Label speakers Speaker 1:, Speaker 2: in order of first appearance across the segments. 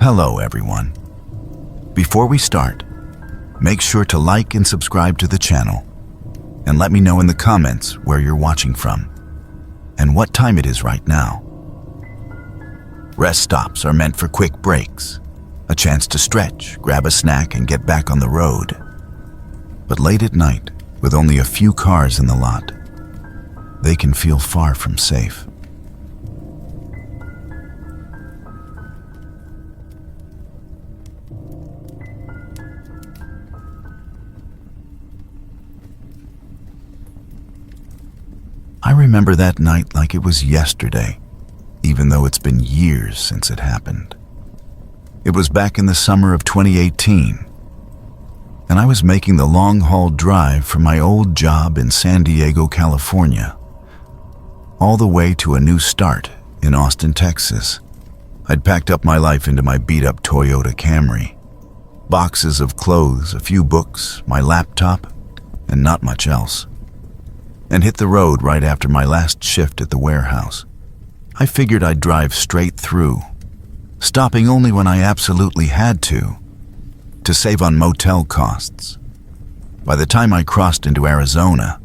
Speaker 1: Hello, everyone. Before we start, make sure to like and subscribe to the channel, and let me know in the comments where you're watching from and what time it is right now. Rest stops are meant for quick breaks, a chance to stretch, grab a snack, and get back on the road. But late at night, with only a few cars in the lot, they can feel far from safe. I remember that night like it was yesterday, even though it's been years since it happened. It was back in the summer of 2018, and I was making the long-haul drive from my old job in San Diego, California, all the way to a new start in Austin, Texas. I'd packed up my life into my beat-up Toyota Camry. Boxes of clothes, a few books, my laptop, and not much else. And hit the road right after my last shift at the warehouse. I figured I'd drive straight through, stopping only when I absolutely had to save on motel costs. By the time I crossed into Arizona,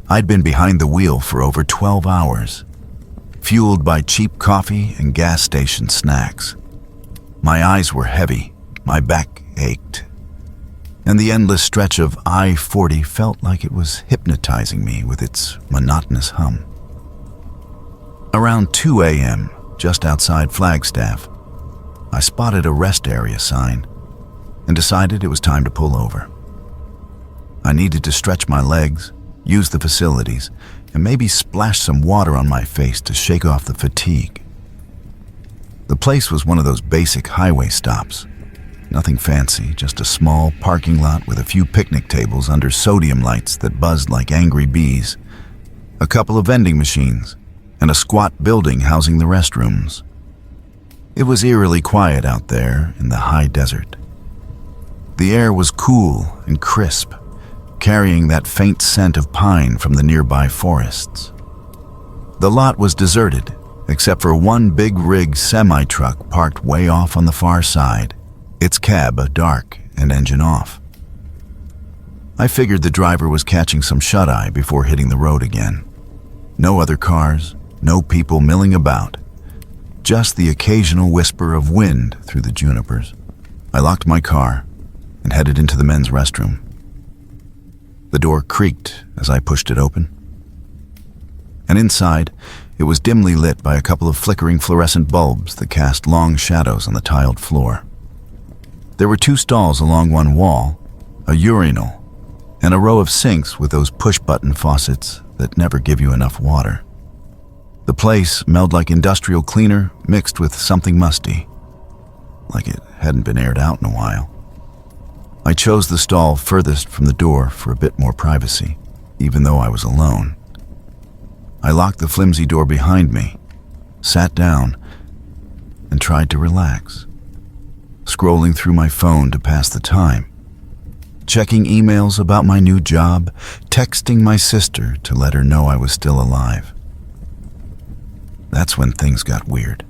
Speaker 1: I'd been behind the wheel for over 12 hours, fueled by cheap coffee and gas station snacks. My eyes were heavy, my back ached, and the endless stretch of I-40 felt like it was hypnotizing me with its monotonous hum. Around 2 a.m., just outside Flagstaff, I spotted a rest area sign and decided it was time to pull over. I needed to stretch my legs, use the facilities, and maybe splash some water on my face to shake off the fatigue. The place was one of those basic highway stops. Nothing fancy, just a small parking lot with a few picnic tables under sodium lights that buzzed like angry bees, a couple of vending machines, and a squat building housing the restrooms. It was eerily quiet out there in the high desert. The air was cool and crisp, carrying that faint scent of pine from the nearby forests. The lot was deserted, except for one big rig semi-truck parked way off on the far side, its cab dark and engine off. I figured the driver was catching some shut-eye before hitting the road again. No other cars, no people milling about, just the occasional whisper of wind through the junipers. I locked my car and headed into the men's restroom. The door creaked as I pushed it open, and inside, it was dimly lit by a couple of flickering fluorescent bulbs that cast long shadows on the tiled floor. There were 2 stalls along one wall, a urinal, and a row of sinks with those push-button faucets that never give you enough water. The place smelled like industrial cleaner mixed with something musty, like it hadn't been aired out in a while. I chose the stall furthest from the door for a bit more privacy, even though I was alone. I locked the flimsy door behind me, sat down, and tried to relax, scrolling through my phone to pass the time, checking emails about my new job, texting my sister to let her know I was still alive. That's when things got weird.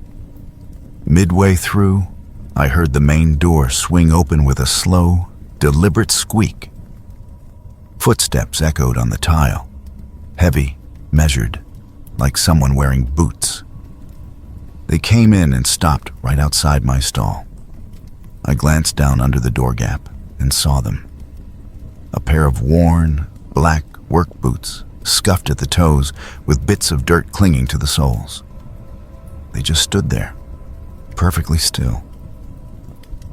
Speaker 1: Midway through, I heard the main door swing open with a slow, deliberate squeak. Footsteps echoed on the tile, heavy, measured, like someone wearing boots. They came in and stopped right outside my stall. I glanced down under the door gap and saw them. A pair of worn, black work boots, scuffed at the toes with bits of dirt clinging to the soles. They just stood there, perfectly still.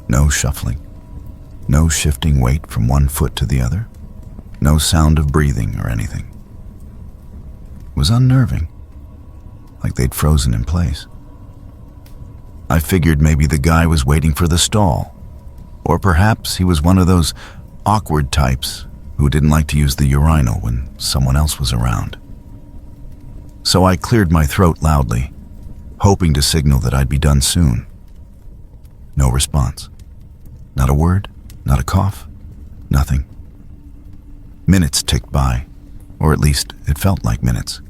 Speaker 1: No shuffling, no shifting weight from one foot to the other, no sound of breathing or anything. It was unnerving, like they'd frozen in place. I figured maybe the guy was waiting for the stall, or perhaps he was one of those awkward types who didn't like to use the urinal when someone else was around. So I cleared my throat loudly, hoping to signal that I'd be done soon. No response. Not a word, not a cough, nothing. Minutes ticked by, or at least it felt like minutes.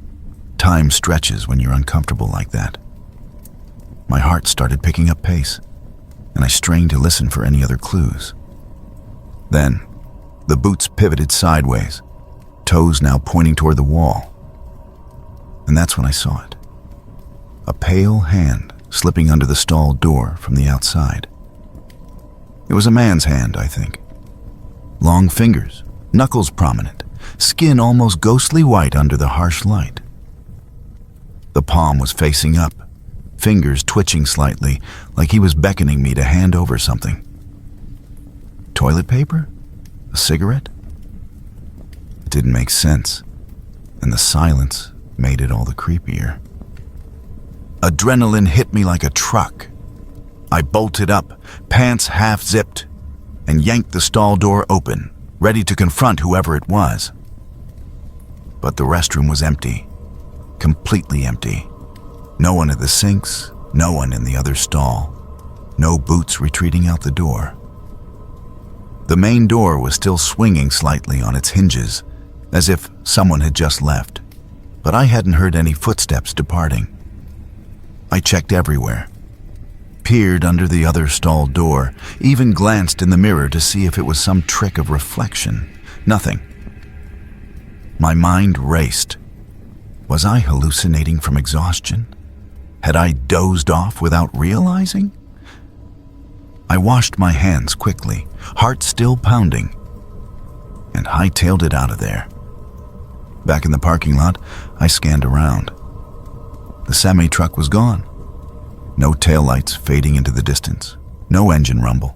Speaker 1: Time stretches when you're uncomfortable like that. My heart started picking up pace. and I strained to listen for any other clues. Then, the boots pivoted sideways, toes now pointing toward the wall. And that's when I saw it. A pale hand slipping under the stall door from the outside. It was a man's hand, I think. Long fingers, knuckles prominent, skin almost ghostly white under the harsh light. The palm was facing up, fingers twitching slightly, like he was beckoning me to hand over something. Toilet paper? A cigarette? It didn't make sense, and the silence made it all the creepier. Adrenaline hit me like a truck. I bolted up, pants half-zipped, and yanked the stall door open, ready to confront whoever it was. But the restroom was empty, completely empty. No one at the sinks, no one in the other stall, no boots retreating out the door. The main door was still swinging slightly on its hinges, as if someone had just left, but I hadn't heard any footsteps departing. I checked everywhere, peered under the other stall door, even glanced in the mirror to see if it was some trick of reflection. Nothing. My mind raced. Was I hallucinating from exhaustion? Had I dozed off without realizing? I washed my hands quickly, heart still pounding, and hightailed it out of there. Back in the parking lot, I scanned around. The semi-truck was gone. No taillights fading into the distance, no engine rumble.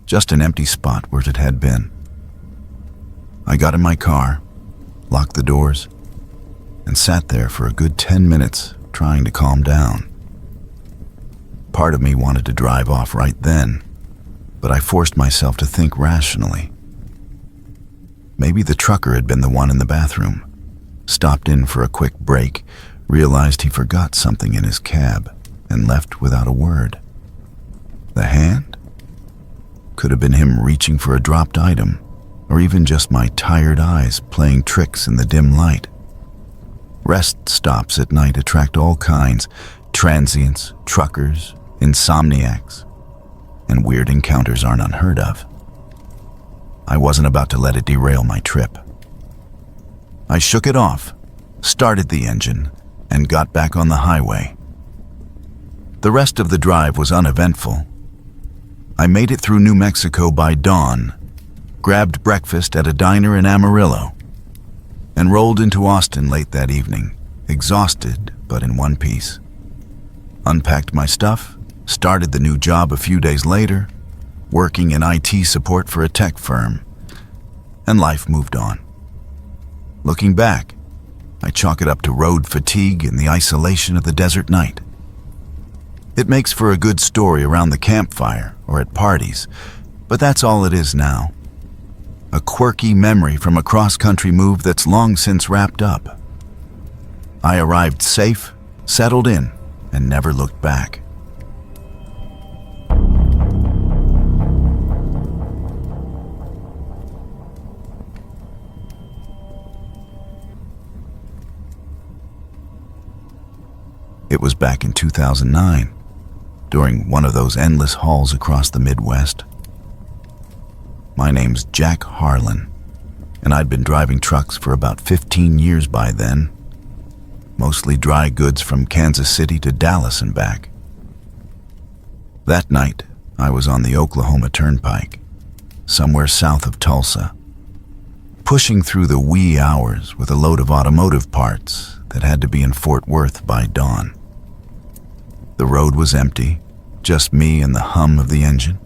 Speaker 1: Just an empty spot where it had been. I got in my car, locked the doors, and sat there for a good 10 minutes trying to calm down. Part of me wanted to drive off right then, but I forced myself to think rationally. Maybe the trucker had been the one in the bathroom, stopped in for a quick break, realized he forgot something in his cab, and left without a word. The hand? Could have been him reaching for a dropped item, or even just my tired eyes playing tricks in the dim light. Rest stops at night attract all kinds, transients, truckers, insomniacs, and weird encounters aren't unheard of. I wasn't about to let it derail my trip. I shook it off, started the engine, and got back on the highway. The rest of the drive was uneventful. I made it through New Mexico by dawn, grabbed breakfast at a diner in Amarillo, and rolled into Austin late that evening, exhausted but in one piece. Unpacked my stuff, started the new job a few days later, working in IT support for a tech firm, and life moved on. Looking back, I chalk it up to road fatigue and the isolation of the desert night. It makes for a good story around the campfire or at parties, but that's all it is now. A quirky memory from a cross-country move that's long since wrapped up. I arrived safe, settled in, and never looked back. It was back in 2009, during one of those endless hauls across the Midwest. My name's Jack Harlan, and I'd been driving trucks for about 15 years by then, mostly dry goods from Kansas City to Dallas and back. That night, I was on the Oklahoma Turnpike, somewhere south of Tulsa, pushing through the wee hours with a load of automotive parts that had to be in Fort Worth by dawn. The road was empty, just me and the hum of the engine.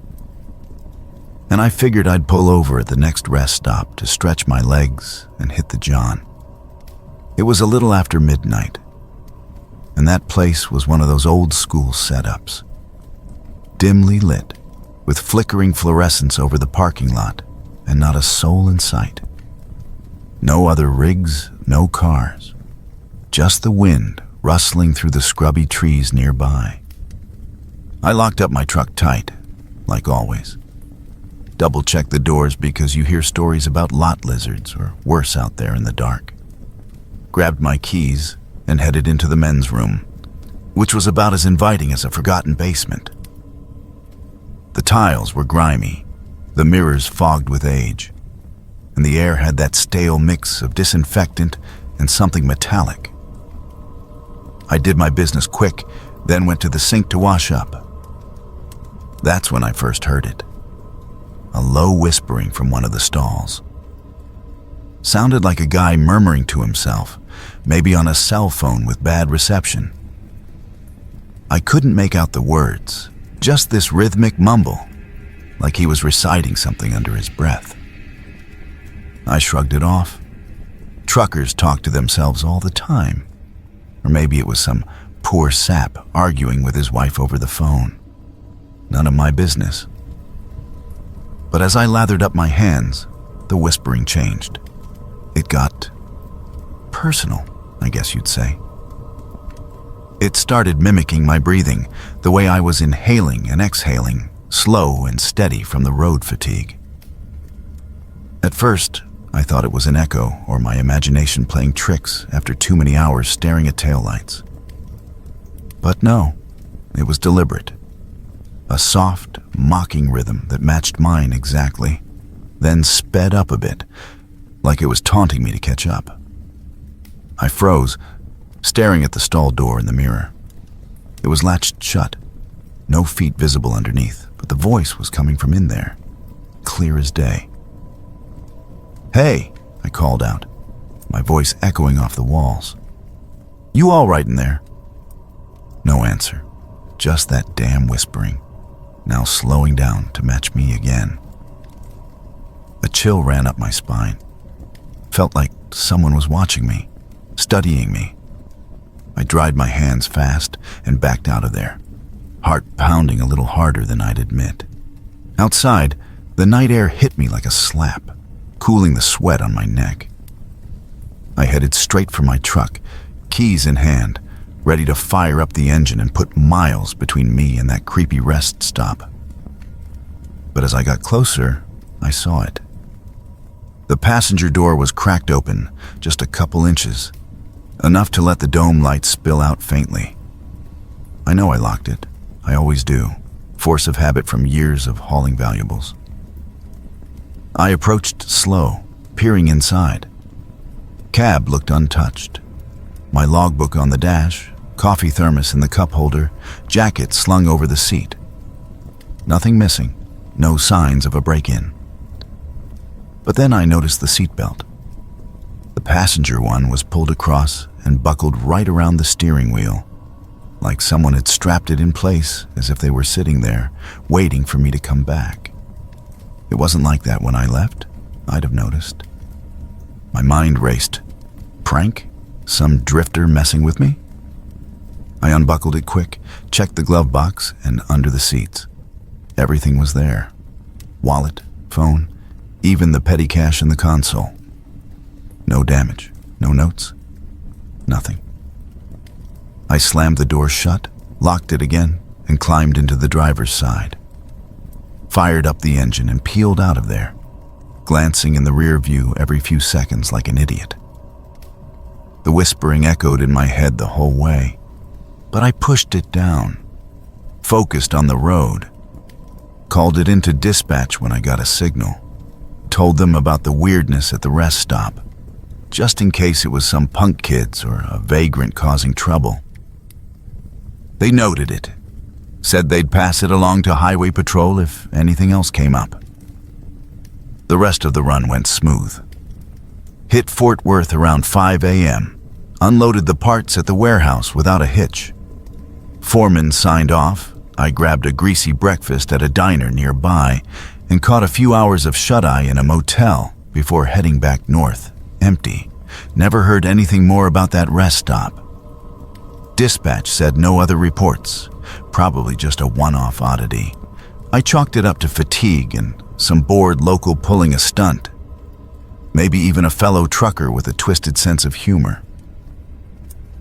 Speaker 1: And I figured I'd pull over at the next rest stop to stretch my legs and hit the john. It was a little after midnight, and that place was one of those old school setups. Dimly lit, with flickering fluorescence over the parking lot, and not a soul in sight. No other rigs, no cars, just the wind rustling through the scrubby trees nearby. I locked up my truck tight, like always. Double-checked the doors because you hear stories about lot lizards or worse out there in the dark. Grabbed my keys and headed into the men's room, which was about as inviting as a forgotten basement. The tiles were grimy, the mirrors fogged with age, and the air had that stale mix of disinfectant and something metallic. I did my business quick, then went to the sink to wash up. That's when I first heard it. A low whispering from one of the stalls. Sounded like a guy murmuring to himself, maybe on a cell phone with bad reception. I couldn't make out the words, just this rhythmic mumble, like he was reciting something under his breath. I shrugged it off. Truckers talk to themselves all the time. Or maybe it was some poor sap arguing with his wife over the phone. None of my business. But as I lathered up my hands, the whispering changed. It got personal, I guess you'd say. It started mimicking my breathing, the way I was inhaling and exhaling, slow and steady from the road fatigue. At first, I thought it was an echo or my imagination playing tricks after too many hours staring at taillights. But no, it was deliberate. A soft, mocking rhythm that matched mine exactly, then sped up a bit, like it was taunting me to catch up. I froze, staring at the stall door in the mirror. It was latched shut, no feet visible underneath, but the voice was coming from in there, clear as day. "Hey," I called out, my voice echoing off the walls. "You all right in there?" No answer, just that damn whispering, now slowing down to match me again. A chill ran up my spine. Felt like someone was watching me, studying me. I dried my hands fast and backed out of there, heart pounding a little harder than I'd admit. Outside, the night air hit me like a slap, cooling the sweat on my neck. I headed straight for my truck, keys in hand, ready to fire up the engine and put miles between me and that creepy rest stop. But as I got closer, I saw it. The passenger door was cracked open, just a couple inches, enough to let the dome light spill out faintly. I know I locked it. I always do. Force of habit from years of hauling valuables. I approached slow, peering inside. Cab looked untouched. My logbook on the dash, coffee thermos in the cup holder, jacket slung over the seat. Nothing missing, no signs of a break-in. But then I noticed the seatbelt. The passenger one was pulled across and buckled right around the steering wheel, like someone had strapped it in place as if they were sitting there, waiting for me to come back. It wasn't like that when I left. I'd have noticed. My mind raced. Prank? Some drifter messing with me? I unbuckled it quick, checked the glove box and under the seats. Everything was there. Wallet, phone, even the petty cash in the console. No damage, no notes, nothing. I slammed the door shut, locked it again, and climbed into the driver's side. Fired up the engine and peeled out of there, glancing in the rear view every few seconds like an idiot. The whispering echoed in my head the whole way, but I pushed it down, focused on the road, called it into dispatch when I got a signal, told them about the weirdness at the rest stop, just in case it was some punk kids or a vagrant causing trouble. They noted it, said they'd pass it along to Highway Patrol if anything else came up. The rest of the run went smooth. Hit Fort Worth around 5 a.m., unloaded the parts at the warehouse without a hitch. Foreman signed off. I grabbed a greasy breakfast at a diner nearby and caught a few hours of shut-eye in a motel before heading back north, empty. Never heard anything more about that rest stop. Dispatch said no other reports, probably just a one-off oddity. I chalked it up to fatigue and some bored local pulling a stunt. Maybe even a fellow trucker with a twisted sense of humor.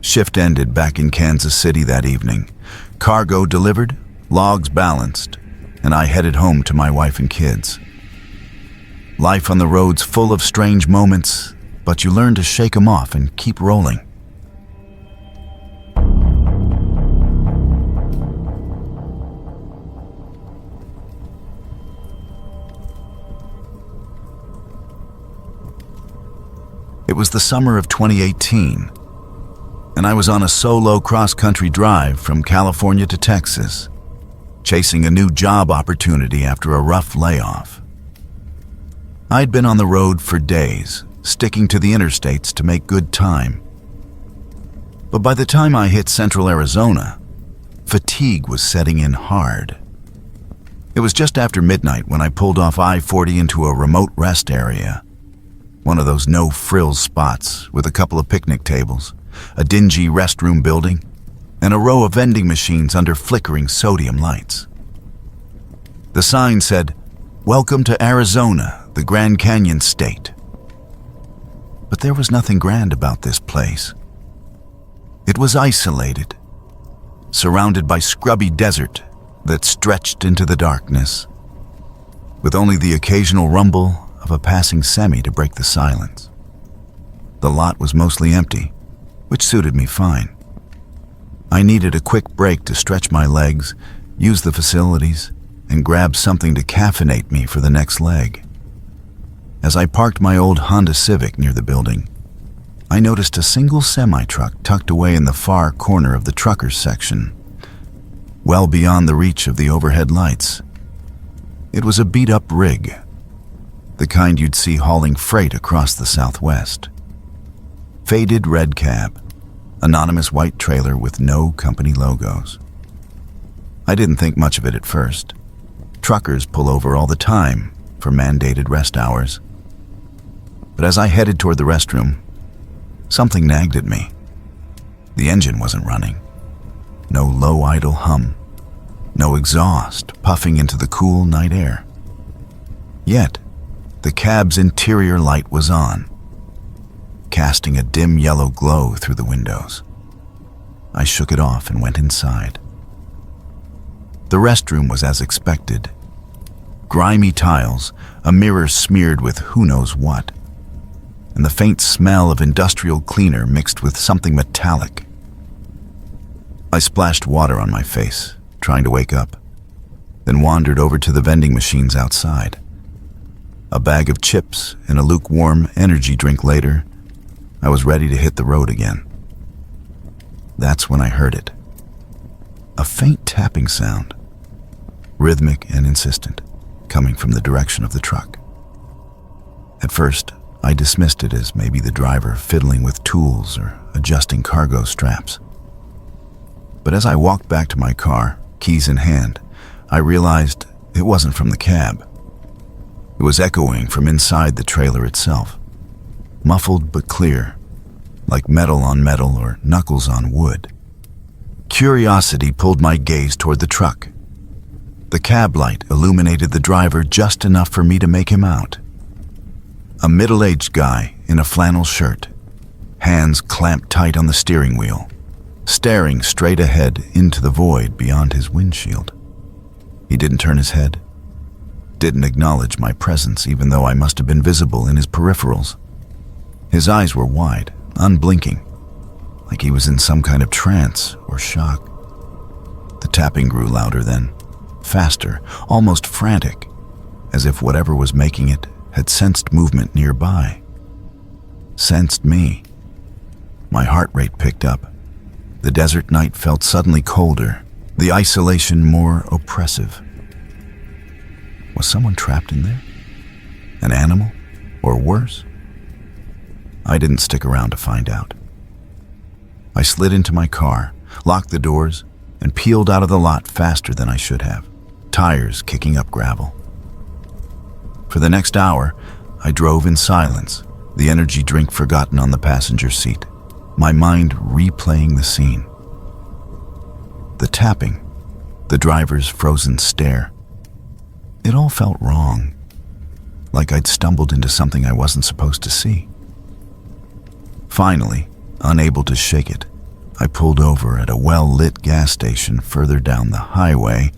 Speaker 1: Shift ended back in Kansas City that evening. Cargo delivered, logs balanced, and I headed home to my wife and kids. Life on the road's full of strange moments, but you learn to shake them off and keep rolling. It was the summer of 2018, and I was on a solo cross-country drive from California to Texas, chasing a new job opportunity after a rough layoff. I'd been on the road for days, sticking to the interstates to make good time. But by the time I hit central Arizona, fatigue was setting in hard. It was just after midnight when I pulled off I-40 into a remote rest area, one of those no-frills spots with a couple of picnic tables, a dingy restroom building, and a row of vending machines under flickering sodium lights. The sign said, "Welcome to Arizona, the Grand Canyon State." But there was nothing grand about this place. It was isolated, surrounded by scrubby desert that stretched into the darkness, with only the occasional rumble of a passing semi to break the silence. The lot was mostly empty, which suited me fine. I needed a quick break to stretch my legs, use the facilities, and grab something to caffeinate me for the next leg. As I parked my old Honda Civic near the building, I noticed a single semi-truck tucked away in the far corner of the truckers section, well beyond the reach of the overhead lights. It was a beat-up rig, the kind you'd see hauling freight across the Southwest. Faded red cab, anonymous white trailer with no company logos. I didn't think much of it at first. Truckers pull over all the time for mandated rest hours. But as I headed toward the restroom, something nagged at me. The engine wasn't running. No low idle hum. No exhaust puffing into the cool night air. Yet, the cab's interior light was on, casting a dim yellow glow through the windows. I shook it off and went inside. The restroom was as expected. Grimy tiles, a mirror smeared with who knows what, and the faint smell of industrial cleaner mixed with something metallic. I splashed water on my face, trying to wake up, then wandered over to the vending machines outside. A bag of chips and a lukewarm energy drink later, I was ready to hit the road again. That's when I heard it. A faint tapping sound, rhythmic and insistent, coming from the direction of the truck. At first, I dismissed it as maybe the driver fiddling with tools or adjusting cargo straps. But as I walked back to my car, keys in hand, I realized it wasn't from the cab. It was echoing from inside the trailer itself, muffled but clear, like metal on metal or knuckles on wood. Curiosity pulled my gaze toward the truck. The cab light illuminated the driver just enough for me to make him out. A middle-aged guy in a flannel shirt, hands clamped tight on the steering wheel, staring straight ahead into the void beyond his windshield. He didn't turn his head, didn't acknowledge my presence even though I must have been visible in his peripherals. His eyes were wide, unblinking, like he was in some kind of trance or shock. The tapping grew louder then, faster, almost frantic, as if whatever was making it had sensed movement nearby. Sensed me. My heart rate picked up. The desert night felt suddenly colder, the isolation more oppressive. Was someone trapped in there? An animal? Or worse? I didn't stick around to find out. I slid into my car, locked the doors, and peeled out of the lot faster than I should have, tires kicking up gravel. For the next hour, I drove in silence, the energy drink forgotten on the passenger seat, my mind replaying the scene. The tapping, the driver's frozen stare. It all felt wrong, like I'd stumbled into something I wasn't supposed to see. Finally, unable to shake it, I pulled over at a well-lit gas station further down the highway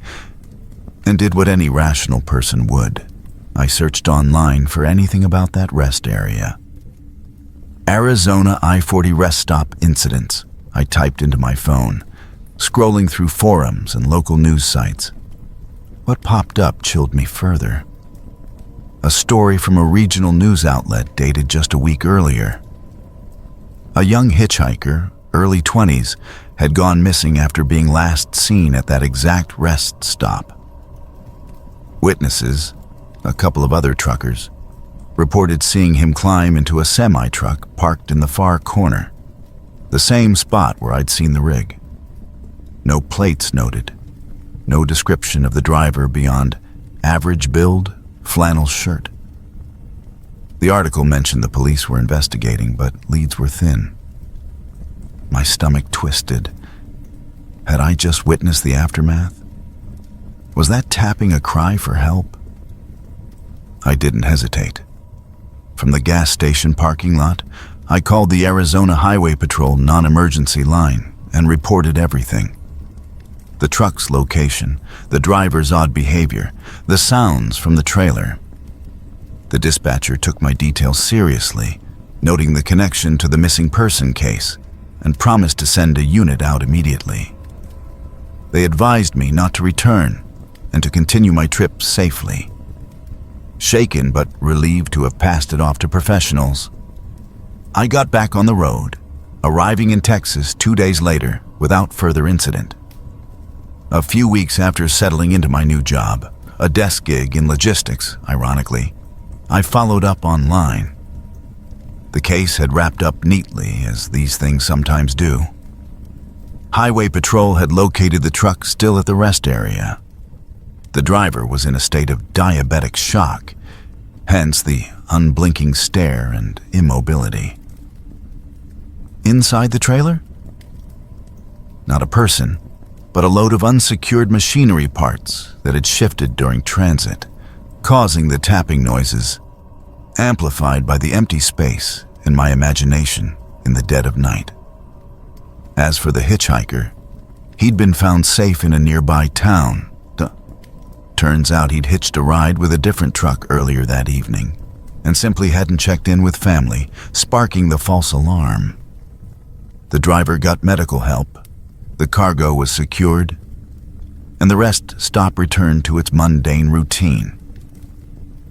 Speaker 1: and did what any rational person would. I searched online for anything about that rest area. Arizona I-40 rest stop incidents, I typed into my phone, scrolling through forums and local news sites. What popped up chilled me further. A story from a regional news outlet dated just a week earlier, A young hitchhiker, early 20s, had gone missing after being last seen at that exact rest stop. Witnesses, a couple of other truckers, reported seeing him climb into a semi-truck parked in the far corner, the same spot where I'd seen the rig. No plates noted, no description of the driver beyond average build, flannel shirt. The article mentioned the police were investigating, but leads were thin. My stomach twisted. Had I just witnessed the aftermath? Was that tapping a cry for help? I didn't hesitate. From the gas station parking lot, I called the Arizona Highway Patrol non-emergency line and reported everything. The truck's location, the driver's odd behavior, the sounds from the trailer. The dispatcher took my details seriously, noting the connection to the missing person case, and promised to send a unit out immediately. They advised me not to return and to continue my trip safely. Shaken but relieved to have passed it off to professionals, I got back on the road, arriving in Texas 2 days later without further incident. A few weeks after settling into my new job, a desk gig in logistics, ironically, I followed up online. The case had wrapped up neatly, as these things sometimes do. Highway Patrol had located the truck still at the rest area. The driver was in a state of diabetic shock, hence the unblinking stare and immobility. Inside the trailer? Not a person, but a load of unsecured machinery parts that had shifted during transit, causing the tapping noises, amplified by the empty space in my imagination in the dead of night. As for the hitchhiker, he'd been found safe in a nearby town. Turns out he'd hitched a ride with a different truck earlier that evening and simply hadn't checked in with family, sparking the false alarm. The driver got medical help, the cargo was secured, and the rest stop returned to its mundane routine.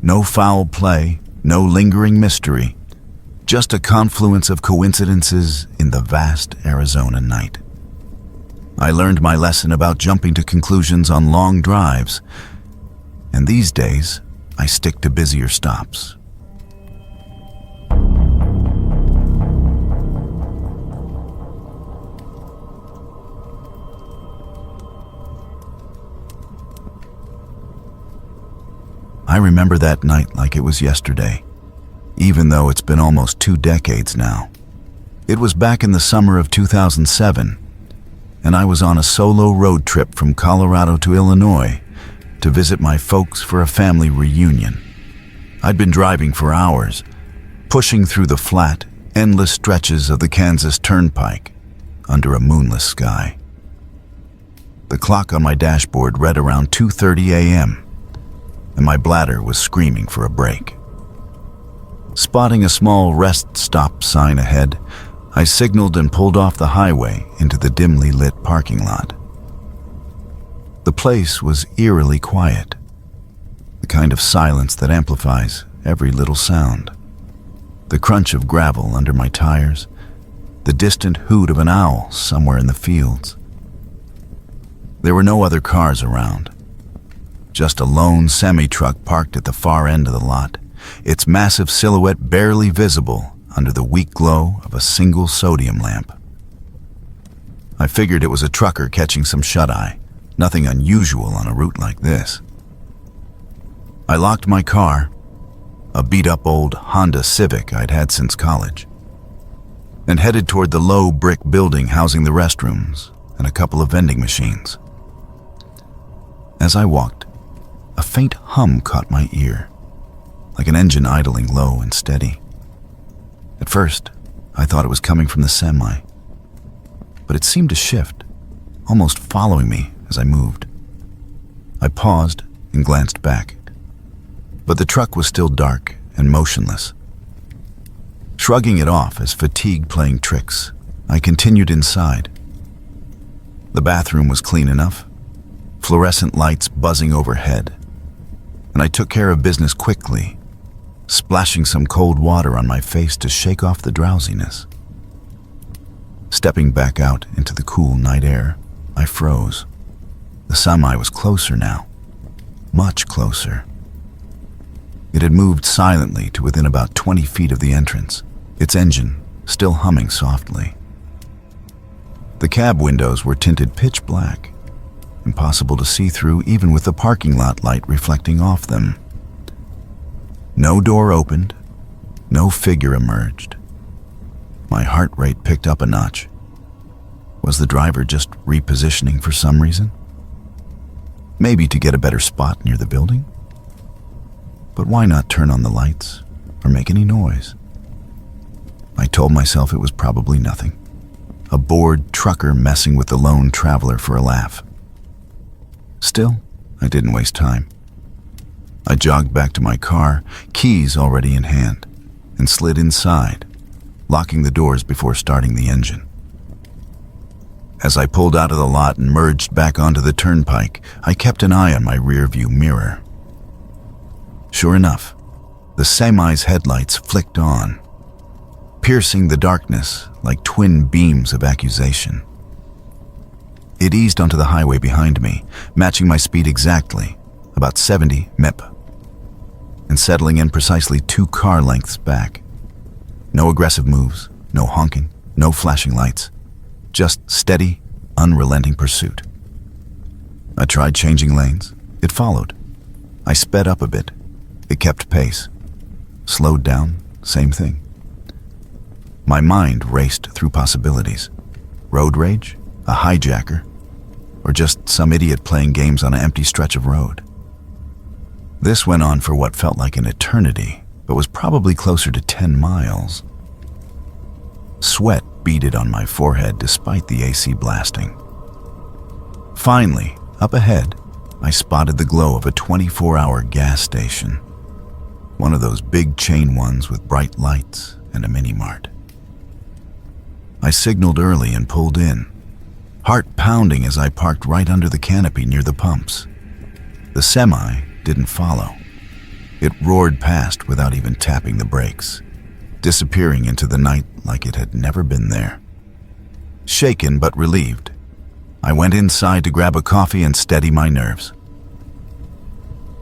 Speaker 1: No foul play, no lingering mystery, just a confluence of coincidences in the vast Arizona night. I learned my lesson about jumping to conclusions on long drives, and these days, I stick to busier stops. I remember that night like it was yesterday, even though it's been almost 2 decades now. It was back in the summer of 2007, and I was on a solo road trip from Colorado to Illinois to visit my folks for a family reunion. I'd been driving for hours, pushing through the flat, endless stretches of the Kansas Turnpike under a moonless sky. The clock on my dashboard read around 2:30 a.m., and my bladder was screaming for a break. Spotting a small rest stop sign ahead, I signaled and pulled off the highway into the dimly lit parking lot. The place was eerily quiet, the kind of silence that amplifies every little sound. The crunch of gravel under my tires, the distant hoot of an owl somewhere in the fields. There were no other cars around, just a lone semi-truck parked at the far end of the lot, its massive silhouette barely visible under the weak glow of a single sodium lamp. I figured it was a trucker catching some shut-eye. Nothing unusual on a route like this. I locked my car, a beat-up old Honda Civic I'd had since college, and headed toward the low brick building housing the restrooms and a couple of vending machines. As I walked, a faint hum caught my ear, like an engine idling low and steady. At first, I thought it was coming from the semi, but it seemed to shift, almost following me as I moved. I paused and glanced back, but the truck was still dark and motionless. Shrugging it off as fatigue playing tricks, I continued inside. The bathroom was clean enough, fluorescent lights buzzing overhead, and I took care of business quickly, splashing some cold water on my face to shake off the drowsiness. Stepping back out into the cool night air, I froze. The semi was closer now, much closer. It had moved silently to within about 20 feet of the entrance, its engine still humming softly. The cab windows were tinted pitch black, impossible to see through even with the parking lot light reflecting off them. No door opened, no figure emerged. My heart rate picked up a notch. Was the driver just repositioning for some reason? Maybe to get a better spot near the building? But why not turn on the lights or make any noise? I told myself it was probably nothing. A bored trucker messing with the lone traveler for a laugh. Still, I didn't waste time. I jogged back to my car, keys already in hand, and slid inside, locking the doors before starting the engine. As I pulled out of the lot and merged back onto the turnpike, I kept an eye on my rearview mirror. Sure enough, the semi's headlights flicked on, piercing the darkness like twin beams of accusation. It eased onto the highway behind me, matching my speed exactly, about 70 mph, and settling in precisely 2 car lengths back. No aggressive moves, no honking, no flashing lights, just steady, unrelenting pursuit. I tried changing lanes. It followed. I sped up a bit. It kept pace. Slowed down, same thing. My mind raced through possibilities. Road rage? A hijacker? Or just some idiot playing games on an empty stretch of road? This went on for what felt like an eternity, but was probably closer to 10 miles. Sweat beaded on my forehead despite the AC blasting. Finally, up ahead, I spotted the glow of a 24-hour gas station. One of those big chain ones with bright lights and a mini-mart. I signaled early and pulled in, heart pounding as I parked right under the canopy near the pumps. The semi didn't follow. It roared past without even tapping the brakes, disappearing into the night like it had never been there. Shaken but relieved, I went inside to grab a coffee and steady my nerves.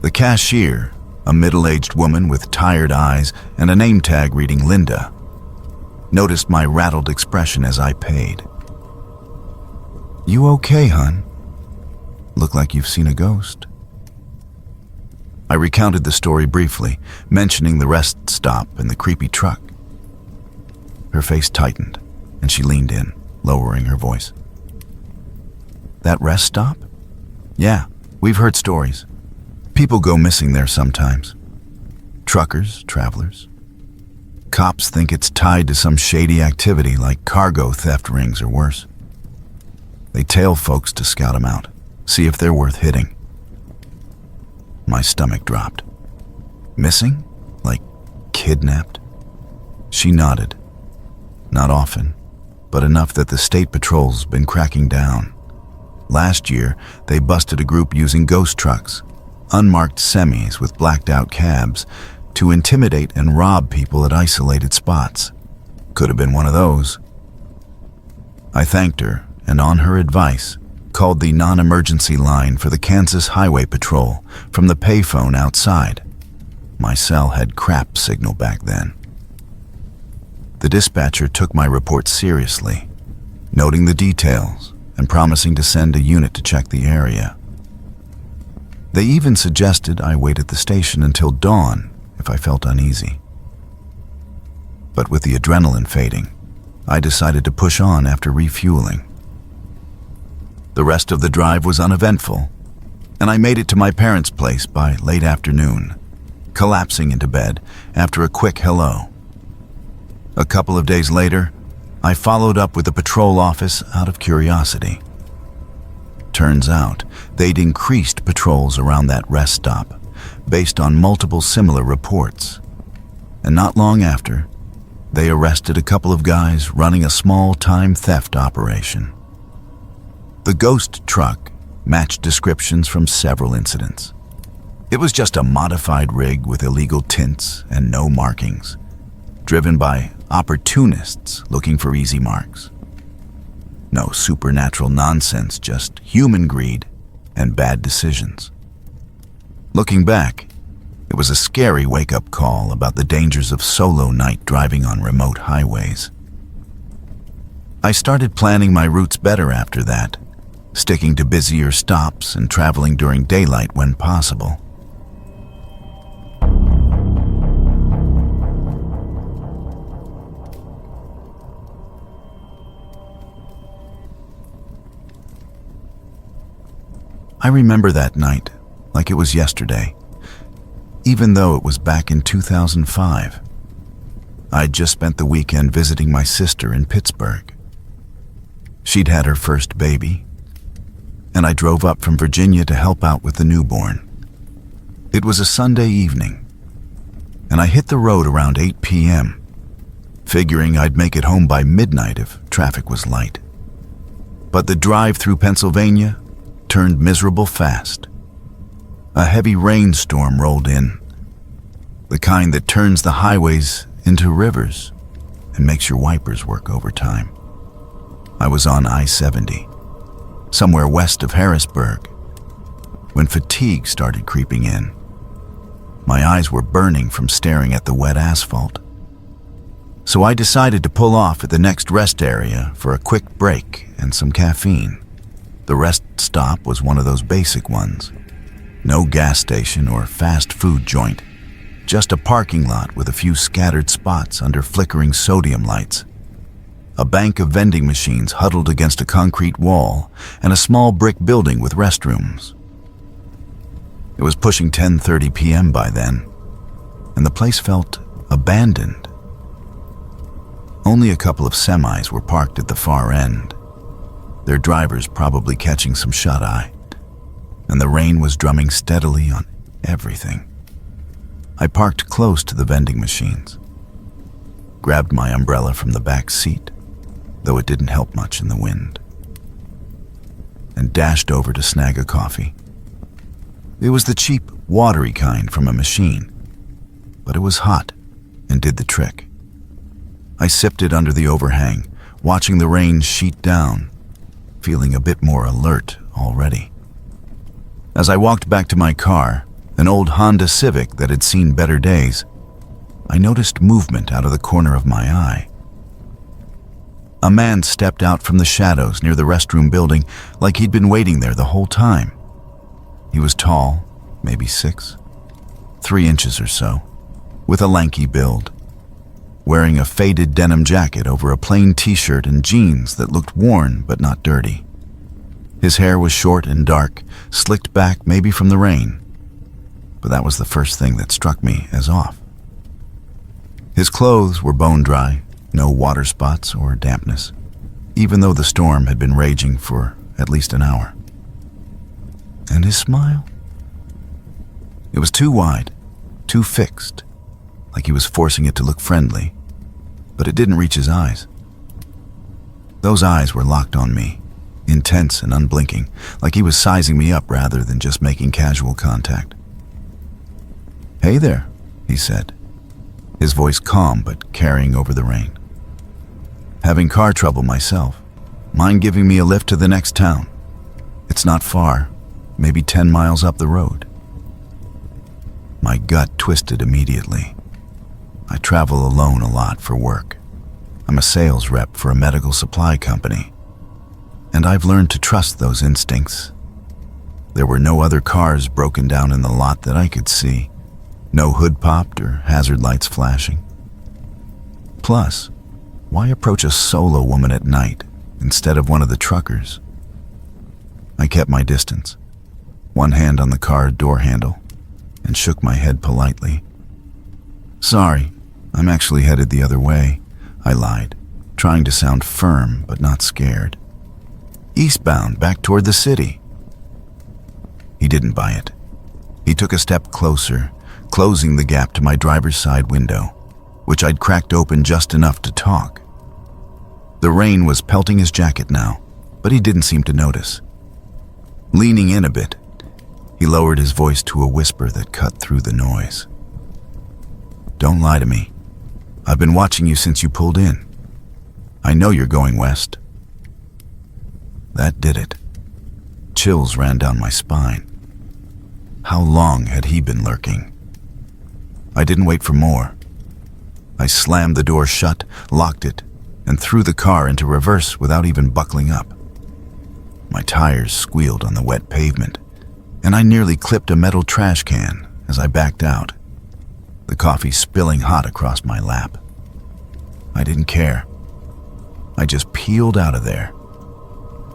Speaker 1: The cashier, a middle-aged woman with tired eyes and a name tag reading Linda, noticed my rattled expression as I paid. "You okay, hon? Look like you've seen a ghost." I recounted the story briefly, mentioning the rest stop and the creepy truck. Her face tightened, and she leaned in, lowering her voice. "That rest stop? Yeah, we've heard stories. People go missing there sometimes. Truckers, travelers. Cops think it's tied to some shady activity like cargo theft rings or worse. They tail folks to scout them out, see if they're worth hitting." My stomach dropped. "Missing? Like kidnapped?" She nodded. "Not often, but enough that the state patrol's been cracking down. Last year, they busted a group using ghost trucks, unmarked semis with blacked-out cabs, to intimidate and rob people at isolated spots. Could have been one of those." I thanked her, and on her advice, called the non-emergency line for the Kansas Highway Patrol from the payphone outside. My cell had crap signal back then. The dispatcher took my report seriously, noting the details and promising to send a unit to check the area. They even suggested I wait at the station until dawn if I felt uneasy. But with the adrenaline fading, I decided to push on after refueling. The rest of the drive was uneventful, and I made it to my parents' place by late afternoon, collapsing into bed after a quick hello. A couple of days later, I followed up with the patrol office out of curiosity. Turns out, they'd increased patrols around that rest stop, based on multiple similar reports. And not long after, they arrested a couple of guys running a small-time theft operation. The ghost truck matched descriptions from several incidents. It was just a modified rig with illegal tints and no markings, driven by opportunists looking for easy marks. No supernatural nonsense, just human greed and bad decisions. Looking back, it was a scary wake-up call about the dangers of solo night driving on remote highways. I started planning my routes better after that, sticking to busier stops and traveling during daylight when possible. I remember that night like it was yesterday, even though it was back in 2005. I'd just spent the weekend visiting my sister in Pittsburgh. She'd had her first baby, and I drove up from Virginia to help out with the newborn. It was a Sunday evening, and I hit the road around 8 p.m., figuring I'd make it home by midnight if traffic was light. But the drive through Pennsylvania turned miserable fast. A heavy rainstorm rolled in, the kind that turns the highways into rivers and makes your wipers work overtime. I was on I-70, somewhere west of Harrisburg, when fatigue started creeping in. My eyes were burning from staring at the wet asphalt. So I decided to pull off at the next rest area for a quick break and some caffeine. The rest stop was one of those basic ones. No gas station or fast food joint, just a parking lot with a few scattered spots under flickering sodium lights. A bank of vending machines huddled against a concrete wall, and a small brick building with restrooms. It was pushing 10:30 p.m. by then, and the place felt abandoned. Only a couple of semis were parked at the far end, their drivers probably catching some shut-eye, and the rain was drumming steadily on everything. I parked close to the vending machines, grabbed my umbrella from the back seat, though it didn't help much in the wind, and dashed over to snag a coffee. It was the cheap, watery kind from a machine, but it was hot and did the trick. I sipped it under the overhang, watching the rain sheet down, feeling a bit more alert already. As I walked back to my car, an old Honda Civic that had seen better days, I noticed movement out of the corner of my eye. A man stepped out from the shadows near the restroom building like he'd been waiting there the whole time. He was tall, maybe 3 inches or so, with a lanky build, wearing a faded denim jacket over a plain t-shirt and jeans that looked worn but not dirty. His hair was short and dark, slicked back maybe from the rain, but that was the first thing that struck me as off. His clothes were bone dry, no water spots or dampness, even though the storm had been raging for at least an hour. And his smile? It was too wide, too fixed, like he was forcing it to look friendly, but it didn't reach his eyes. Those eyes were locked on me, intense and unblinking, like he was sizing me up rather than just making casual contact. "Hey there," he said, his voice calm but carrying over the rain. "Having car trouble myself. Mind giving me a lift to the next town? It's not far, maybe 10 miles up the road." My gut twisted immediately. I travel alone a lot for work. I'm a sales rep for a medical supply company, and I've learned to trust those instincts. There were no other cars broken down in the lot that I could see, no hood popped or hazard lights flashing. Plus, why approach a solo woman at night instead of one of the truckers? I kept my distance, one hand on the car door handle, and shook my head politely. "Sorry, I'm actually headed the other way," I lied, trying to sound firm but not scared. "Eastbound, back toward the city." He didn't buy it. He took a step closer, closing the gap to my driver's side window, which I'd cracked open just enough to talk. The rain was pelting his jacket now, but he didn't seem to notice. Leaning in a bit, he lowered his voice to a whisper that cut through the noise. "Don't lie to me. I've been watching you since you pulled in. I know you're going west." That did it. Chills ran down my spine. How long had he been lurking? I didn't wait for more. I slammed the door shut, locked it, and threw the car into reverse without even buckling up. My tires squealed on the wet pavement, and I nearly clipped a metal trash can as I backed out, the coffee spilling hot across my lap. I didn't care. I just peeled out of there,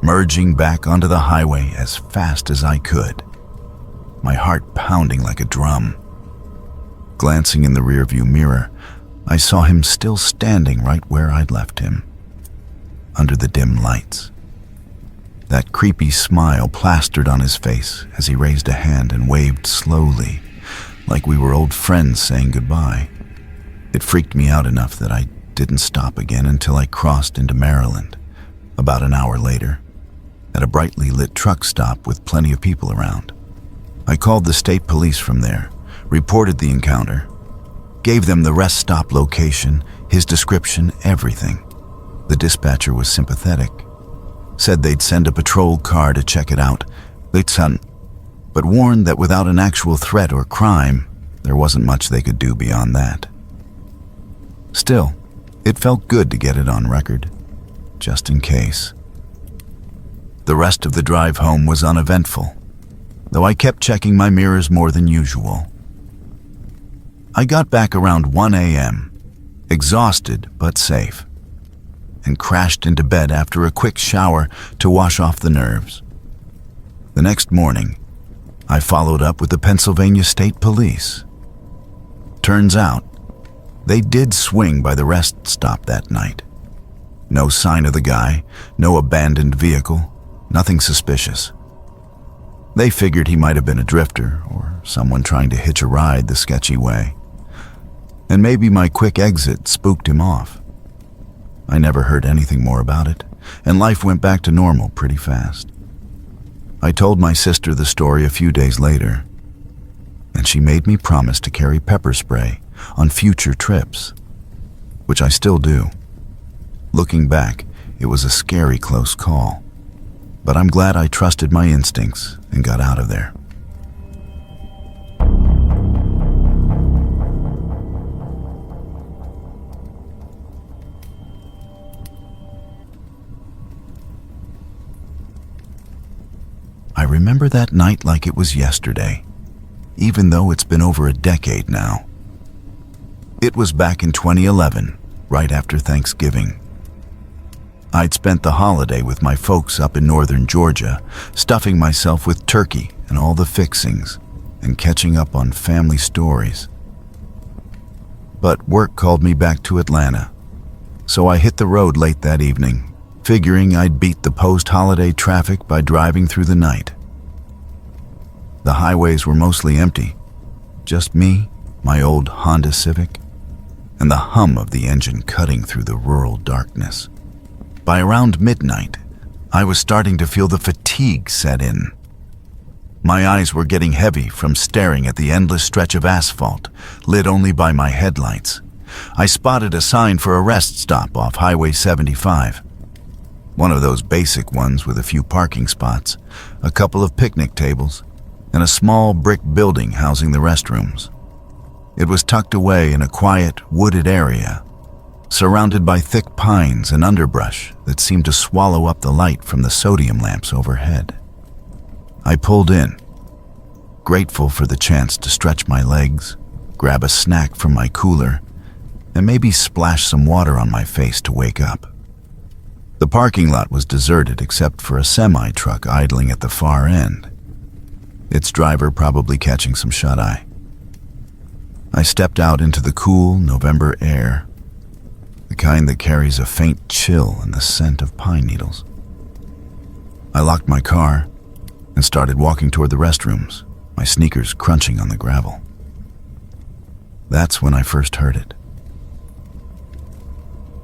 Speaker 1: merging back onto the highway as fast as I could, my heart pounding like a drum. Glancing in the rearview mirror, I saw him still standing right where I'd left him, under the dim lights. That creepy smile plastered on his face as he raised a hand and waved slowly, like we were old friends saying goodbye. It freaked me out enough that I didn't stop again until I crossed into Maryland, about an hour later, at a brightly lit truck stop with plenty of people around. I called the state police from there, reported the encounter, gave them the rest stop location, his description, everything. The dispatcher was sympathetic, said they'd send a patrol car to check it out, but warned that without an actual threat or crime, there wasn't much they could do beyond that. Still, it felt good to get it on record, just in case. The rest of the drive home was uneventful, though I kept checking my mirrors more than usual. I got back around 1 a.m., exhausted but safe, and crashed into bed after a quick shower to wash off the nerves. The next morning, I followed up with the Pennsylvania State Police. Turns out, they did swing by the rest stop that night. No sign of the guy, no abandoned vehicle, nothing suspicious. They figured he might have been a drifter or someone trying to hitch a ride the sketchy way. And maybe my quick exit spooked him off. I never heard anything more about it, and life went back to normal pretty fast. I told my sister the story a few days later, and she made me promise to carry pepper spray on future trips, which I still do. Looking back, it was a scary close call, but I'm glad I trusted my instincts and got out of there. I remember that night like it was yesterday, even though it's been over a decade now. It was back in 2011, right after Thanksgiving. I'd spent the holiday with my folks up in northern Georgia, stuffing myself with turkey and all the fixings, and catching up on family stories. But work called me back to Atlanta, so I hit the road late that evening, figuring I'd beat the post-holiday traffic by driving through the night. The highways were mostly empty, just me, my old Honda Civic, and the hum of the engine cutting through the rural darkness. By around midnight, I was starting to feel the fatigue set in. My eyes were getting heavy from staring at the endless stretch of asphalt, lit only by my headlights. I spotted a sign for a rest stop off Highway 75. One of those basic ones with a few parking spots, a couple of picnic tables, and a small brick building housing the restrooms. It was tucked away in a quiet, wooded area, surrounded by thick pines and underbrush that seemed to swallow up the light from the sodium lamps overhead. I pulled in, grateful for the chance to stretch my legs, grab a snack from my cooler, and maybe splash some water on my face to wake up. The parking lot was deserted except for a semi-truck idling at the far end, its driver probably catching some shut-eye. I stepped out into the cool November air, the kind that carries a faint chill and the scent of pine needles. I locked my car and started walking toward the restrooms, my sneakers crunching on the gravel. That's when I first heard it.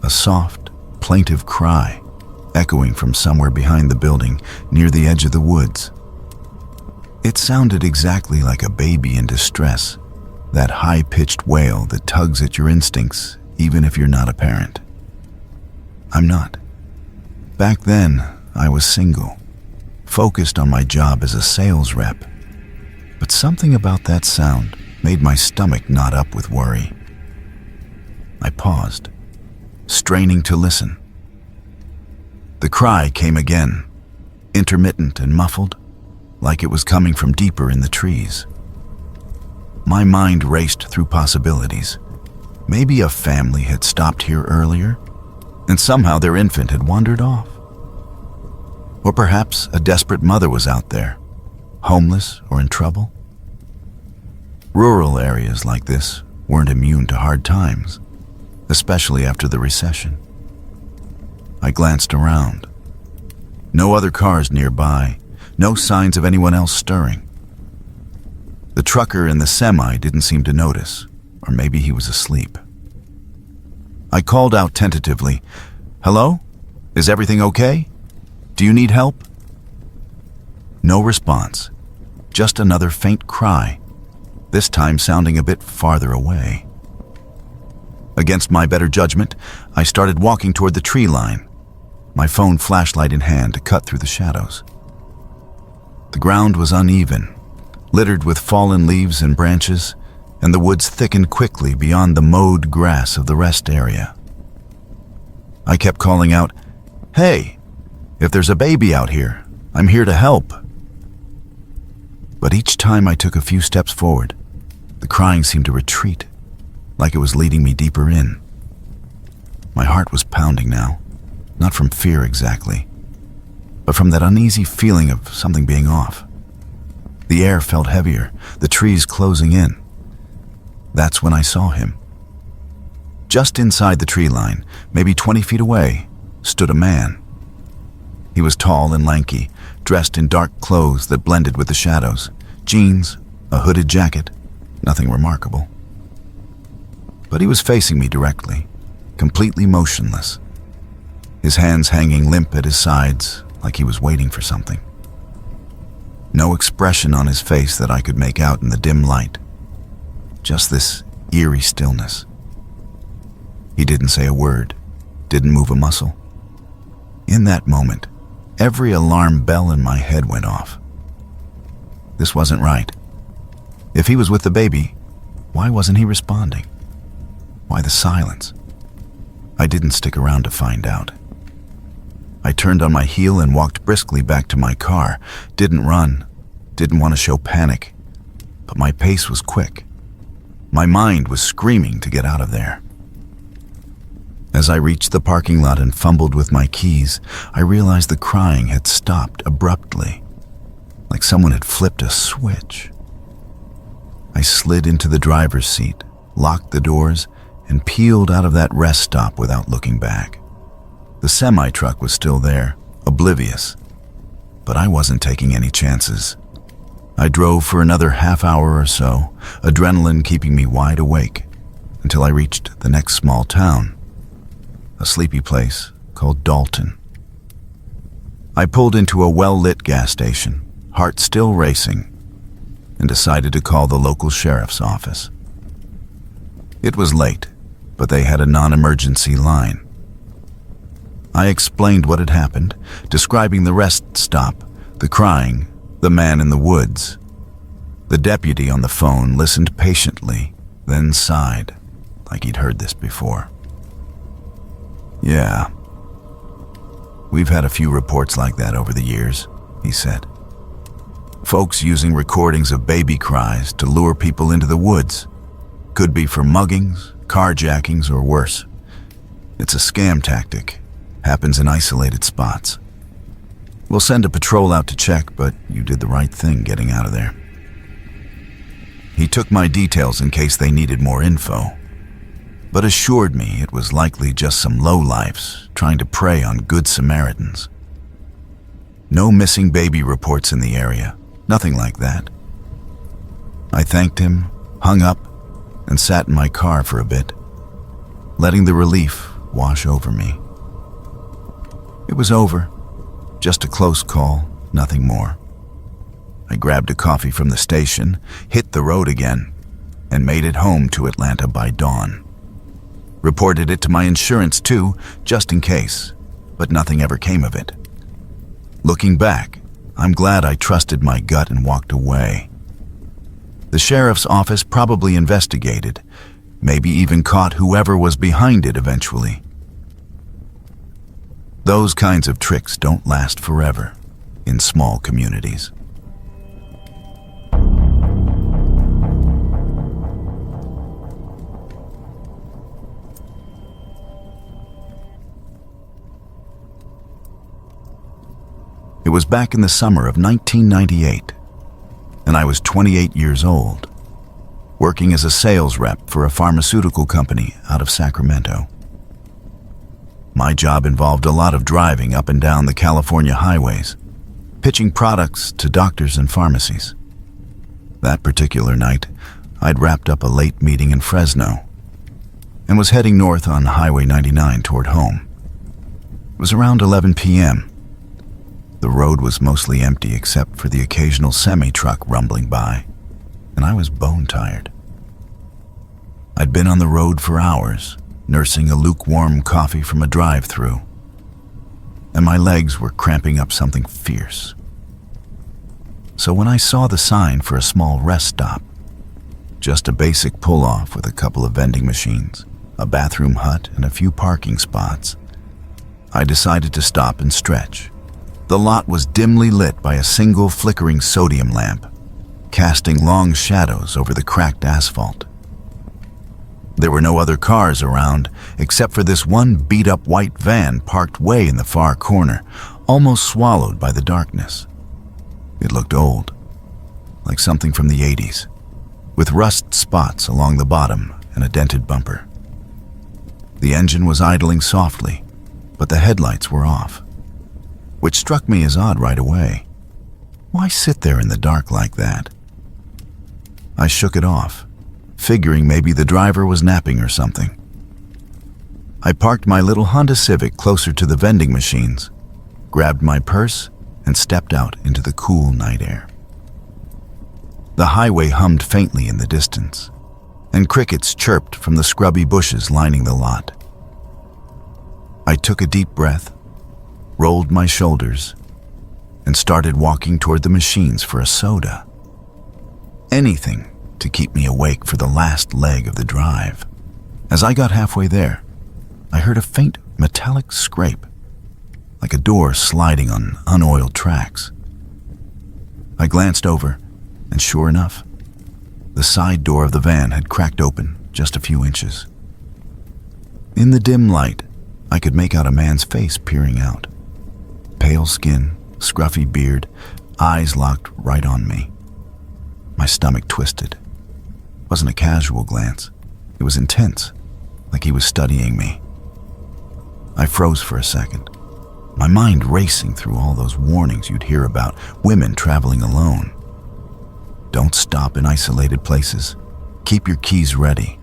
Speaker 1: A soft, plaintive cry echoing from somewhere behind the building near the edge of the woods. It sounded exactly like a baby in distress, that high-pitched wail that tugs at your instincts even if you're not a parent. I'm not. Back then, I was single, focused on my job as a sales rep. But something about that sound made my stomach knot up with worry. I paused, straining to listen. The cry came again, intermittent and muffled, like it was coming from deeper in the trees. My mind raced through possibilities. Maybe a family had stopped here earlier, and somehow their infant had wandered off. Or perhaps a desperate mother was out there, homeless or in trouble. Rural areas like this weren't immune to hard times, especially after the recession. I glanced around. No other cars nearby, no signs of anyone else stirring. The trucker in the semi didn't seem to notice, or maybe he was asleep. I called out tentatively, "Hello? Is everything okay? Do you need help?" No response, just another faint cry, this time sounding a bit farther away. Against my better judgment, I started walking toward the tree line, my phone flashlight in hand to cut through the shadows. The ground was uneven, littered with fallen leaves and branches, and the woods thickened quickly beyond the mowed grass of the rest area. I kept calling out, "Hey, if there's a baby out here, I'm here to help." But each time I took a few steps forward, the crying seemed to retreat, like it was leading me deeper in. My heart was pounding now, not from fear exactly, but from that uneasy feeling of something being off. The air felt heavier, the trees closing in. That's when I saw him. Just inside the tree line, maybe 20 feet away, stood a man. He was tall and lanky, dressed in dark clothes that blended with the shadows, jeans, a hooded jacket, nothing remarkable. But he was facing me directly, completely motionless, his hands hanging limp at his sides like he was waiting for something. No expression on his face that I could make out in the dim light, just this eerie stillness. He didn't say a word, didn't move a muscle. In that moment, every alarm bell in my head went off. This wasn't right. If he was with the baby, why wasn't he responding? Why the silence? I didn't stick around to find out. I turned on my heel and walked briskly back to my car. Didn't run, didn't want to show panic, but my pace was quick. My mind was screaming to get out of there. As I reached the parking lot and fumbled with my keys, I realized the crying had stopped abruptly, like someone had flipped a switch. I slid into the driver's seat, locked the doors, and peeled out of that rest stop without looking back. The semi-truck was still there, oblivious, but I wasn't taking any chances. I drove for another half hour or so, adrenaline keeping me wide awake, until I reached the next small town, a sleepy place called Dalton. I pulled into a well-lit gas station, heart still racing, and decided to call the local sheriff's office. It was late, but they had a non-emergency line. I explained what had happened, describing the rest stop, the crying, the man in the woods. The deputy on the phone listened patiently, then sighed, like he'd heard this before. "Yeah, we've had a few reports like that over the years," he said. "Folks using recordings of baby cries to lure people into the woods. Could be for muggings, carjackings, or worse. It's a scam tactic. Happens in isolated spots. We'll send a patrol out to check, but you did the right thing getting out of there." He took my details in case they needed more info, but assured me it was likely just some lowlifes trying to prey on good Samaritans. No missing baby reports in the area, nothing like that. I thanked him, hung up, and sat in my car for a bit, letting the relief wash over me. It was over, just a close call, nothing more. I grabbed a coffee from the station, hit the road again, and made it home to Atlanta by dawn. Reported it to my insurance too, just in case, but nothing ever came of it. Looking back, I'm glad I trusted my gut and walked away. The sheriff's office probably investigated, maybe even caught whoever was behind it eventually. Those kinds of tricks don't last forever in small communities. It was back in the summer of 1998, and I was 28 years old, working as a sales rep for a pharmaceutical company out of Sacramento. My job involved a lot of driving up and down the California highways, pitching products to doctors and pharmacies. That particular night, I'd wrapped up a late meeting in Fresno and was heading north on Highway 99 toward home. It was around 11 p.m. The road was mostly empty except for the occasional semi-truck rumbling by, and I was bone-tired. I'd been on the road for hours, nursing a lukewarm coffee from a drive-thru, and my legs were cramping up something fierce. So when I saw the sign for a small rest stop, just a basic pull-off with a couple of vending machines, a bathroom hut, and a few parking spots, I decided to stop and stretch. The lot was dimly lit by a single flickering sodium lamp, casting long shadows over the cracked asphalt. There were no other cars around except for this one beat-up white van parked way in the far corner, almost swallowed by the darkness. It looked old, like something from the 80s, with rust spots along the bottom and a dented bumper. The engine was idling softly, but the headlights were off, which struck me as odd right away. Why sit there in the dark like that? I shook it off, figuring maybe the driver was napping or something. I parked my little Honda Civic closer to the vending machines, grabbed my purse, and stepped out into the cool night air. The highway hummed faintly in the distance, and crickets chirped from the scrubby bushes lining the lot. I took a deep breath, rolled my shoulders, and started walking toward the machines for a soda. Anything to keep me awake for the last leg of the drive. As I got halfway there, I heard a faint metallic scrape, like a door sliding on unoiled tracks. I glanced over, and sure enough, the side door of the van had cracked open just a few inches. In the dim light, I could make out a man's face peering out. Pale skin, scruffy beard, eyes locked right on me. My stomach twisted. It wasn't a casual glance. It was intense, like he was studying me. I froze for a second, my mind racing through all those warnings you'd hear about women traveling alone. Don't stop in isolated places. Keep your keys ready.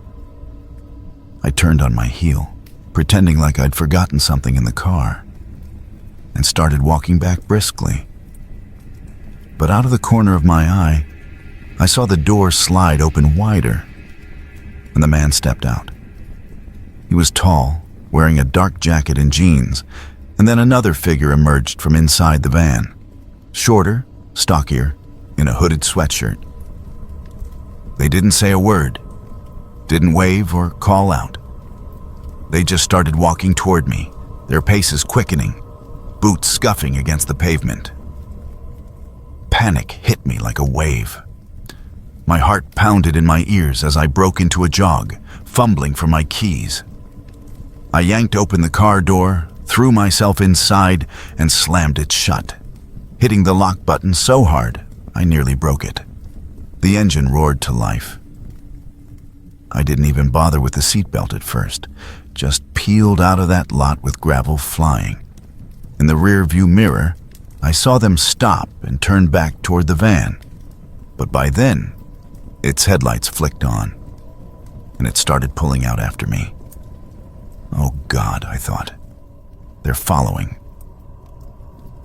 Speaker 1: I turned on my heel, pretending like I'd forgotten something in the car, and started walking back briskly. But out of the corner of my eye, I saw the door slide open wider, and the man stepped out. He was tall, wearing a dark jacket and jeans, and then another figure emerged from inside the van, shorter, stockier, in a hooded sweatshirt. They didn't say a word, didn't wave or call out. They just started walking toward me, their paces quickening, boots scuffing against the pavement. Panic hit me like a wave. My heart pounded in my ears as I broke into a jog, fumbling for my keys. I yanked open the car door, threw myself inside, and slammed it shut, hitting the lock button so hard I nearly broke it. The engine roared to life. I didn't even bother with the seatbelt at first, just peeled out of that lot with gravel flying. In the rear-view mirror, I saw them stop and turn back toward the van, but by then, its headlights flicked on, and it started pulling out after me. Oh God, I thought. They're following.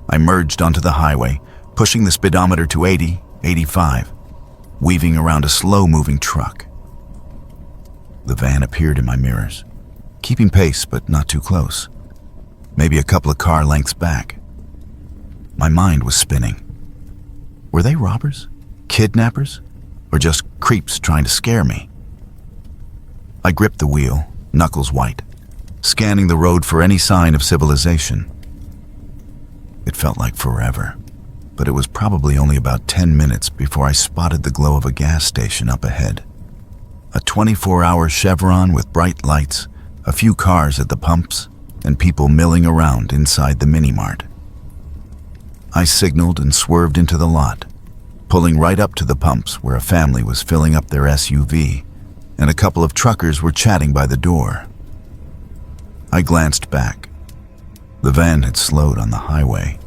Speaker 1: I merged onto the highway, pushing the speedometer to 80, 85, weaving around a slow-moving truck. The van appeared in my mirrors, keeping pace but not too close, maybe a couple of car lengths back. My mind was spinning. Were they robbers? Kidnappers? Or just creeps trying to scare me? I gripped the wheel, knuckles white, scanning the road for any sign of civilization. It felt like forever, but it was probably only about 10 minutes before I spotted the glow of a gas station up ahead. A 24-hour chevron with bright lights, a few cars at the pumps, and people milling around inside the mini-mart. I signaled and swerved into the lot, pulling right up to the pumps where a family was filling up their SUV, and a couple of truckers were chatting by the door. I glanced back. The van had slowed on the highway,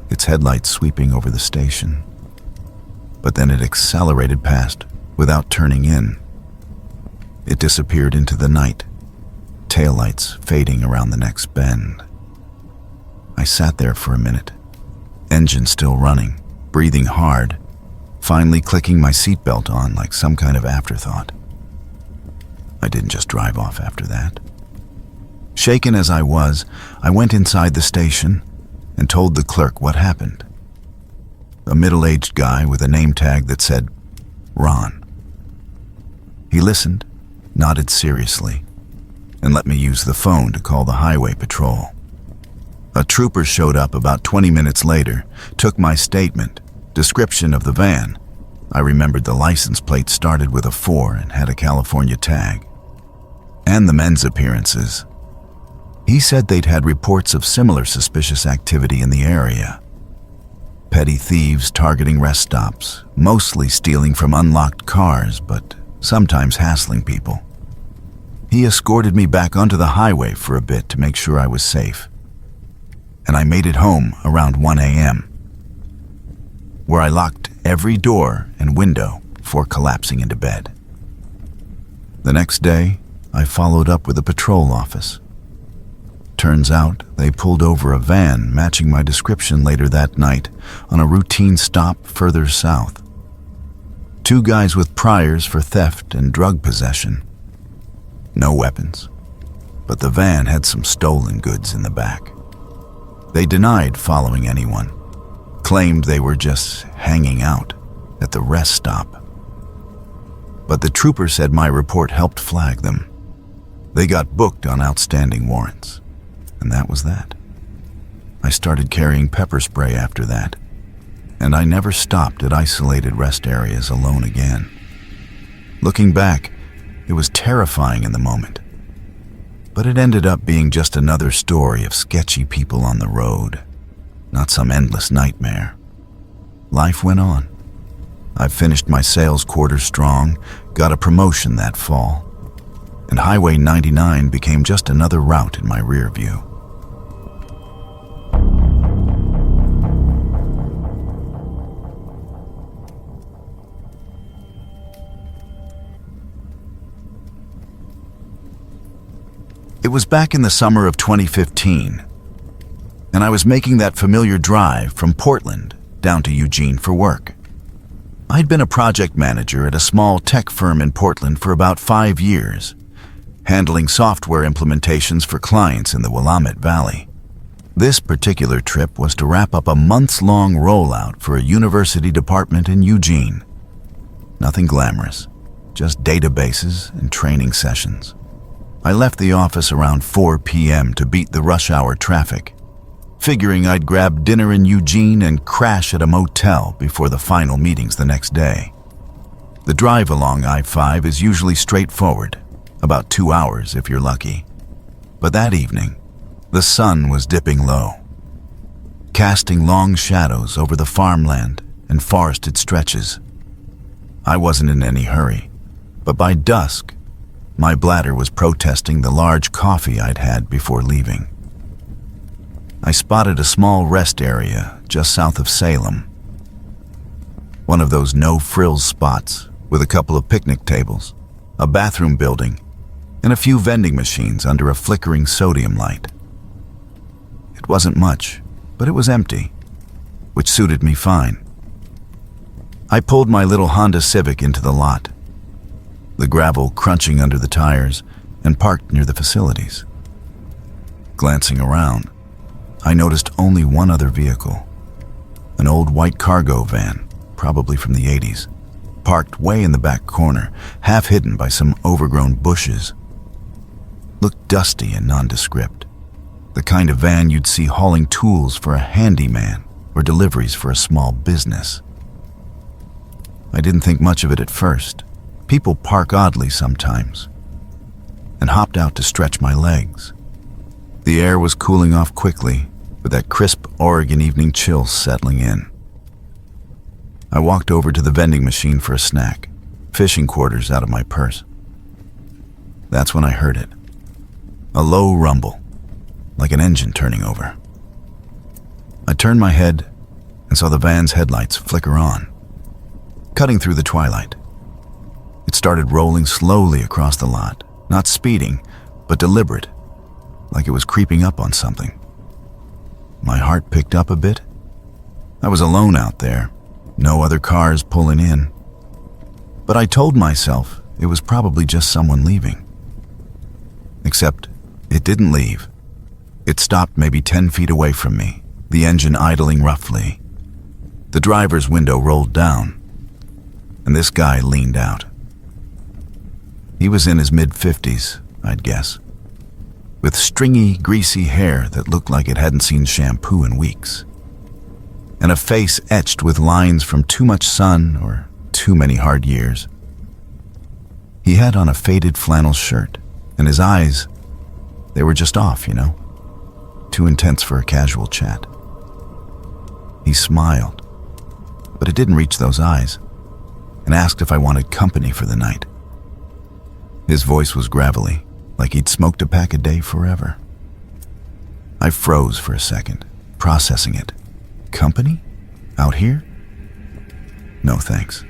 Speaker 1: its headlights sweeping over the station. But then it accelerated past without turning in. It disappeared into the night, taillights fading around the next bend. I sat there for a minute, engine still running, breathing hard, finally clicking my seatbelt on like some kind of afterthought. I didn't just drive off after that. Shaken as I was, I went inside the station and told the clerk what happened. A middle-aged guy with a name tag that said, Ron. He listened, nodded seriously, and let me use the phone to call the highway patrol. A trooper showed up about 20 minutes later, took my statement, description of the van. I remembered the license plate started with a 4 and had a California tag. And the men's appearances. He said they'd had reports of similar suspicious activity in the area. Petty thieves targeting rest stops, mostly stealing from unlocked cars, but sometimes hassling people. He escorted me back onto the highway for a bit to make sure I was safe. And I made it home around 1 a.m., where I locked every door and window before collapsing into bed. The next day, I followed up with the patrol office. Turns out they pulled over a van matching my description later that night on a routine stop further south. 2 guys with priors for theft and drug possession. No weapons, but the van had some stolen goods in the back. They denied following anyone, claimed they were just hanging out at the rest stop. But the trooper said my report helped flag them. They got booked on outstanding warrants, and that was that. I started carrying pepper spray after that, and I never stopped at isolated rest areas alone again. Looking back, it was terrifying in the moment, but it ended up being just another story of sketchy people on the road, not some endless nightmare. Life went on. I finished my sales quarter strong, got a promotion that fall, and Highway 99 became just another route in my rear view. It was back in the summer of 2015, and I was making that familiar drive from Portland down to Eugene for work. I'd been a project manager at a small tech firm in Portland for about 5 years, handling software implementations for clients in the Willamette Valley. This particular trip was to wrap up a months-long rollout for a university department in Eugene. Nothing glamorous, just databases and training sessions. I left the office around 4 p.m. to beat the rush hour traffic, figuring I'd grab dinner in Eugene and crash at a motel before the final meetings the next day. The drive along I-5 is usually straightforward, about 2 hours if you're lucky. But that evening, the sun was dipping low, casting long shadows over the farmland and forested stretches. I wasn't in any hurry, but by dusk, my bladder was protesting the large coffee I'd had before leaving. I spotted a small rest area just south of Salem. One of those no-frills spots with a couple of picnic tables, a bathroom building, and a few vending machines under a flickering sodium light. It wasn't much, but it was empty, which suited me fine. I pulled my little Honda Civic into the lot, the gravel crunching under the tires, and parked near the facilities. Glancing around, I noticed only one other vehicle, An old white cargo van, probably from the 80s, parked way in the back corner, half hidden by some overgrown bushes. Looked dusty and nondescript. The kind of van you'd see hauling tools for a handyman or deliveries for a small business. I didn't think much of it at first. People park oddly sometimes. And hopped out to stretch my legs. The air was cooling off quickly, with that crisp Oregon evening chill settling in. I walked over to the vending machine for a snack, fishing quarters out of my purse. That's when I heard it. A low rumble, like an engine turning over. I turned my head and saw the van's headlights flicker on, cutting through the twilight. It started rolling slowly across the lot, not speeding, but deliberate, like it was creeping up on something. My heart picked up a bit. I was alone out there, no other cars pulling in. But I told myself it was probably just someone leaving. Except it didn't leave. It stopped maybe 10 feet away from me, the engine idling roughly. The driver's window rolled down, and this guy leaned out. He was in his mid-50s, I'd guess, with stringy, greasy hair that looked like it hadn't seen shampoo in weeks, and a face etched with lines from too much sun or too many hard years. He had on a faded flannel shirt, and his eyes, they were just off, too intense for a casual chat. He smiled, but it didn't reach those eyes, and asked if I wanted company for the night. His voice was gravelly, like he'd smoked a pack a day forever. I froze for a second, processing it. Company? Out here? No, thanks.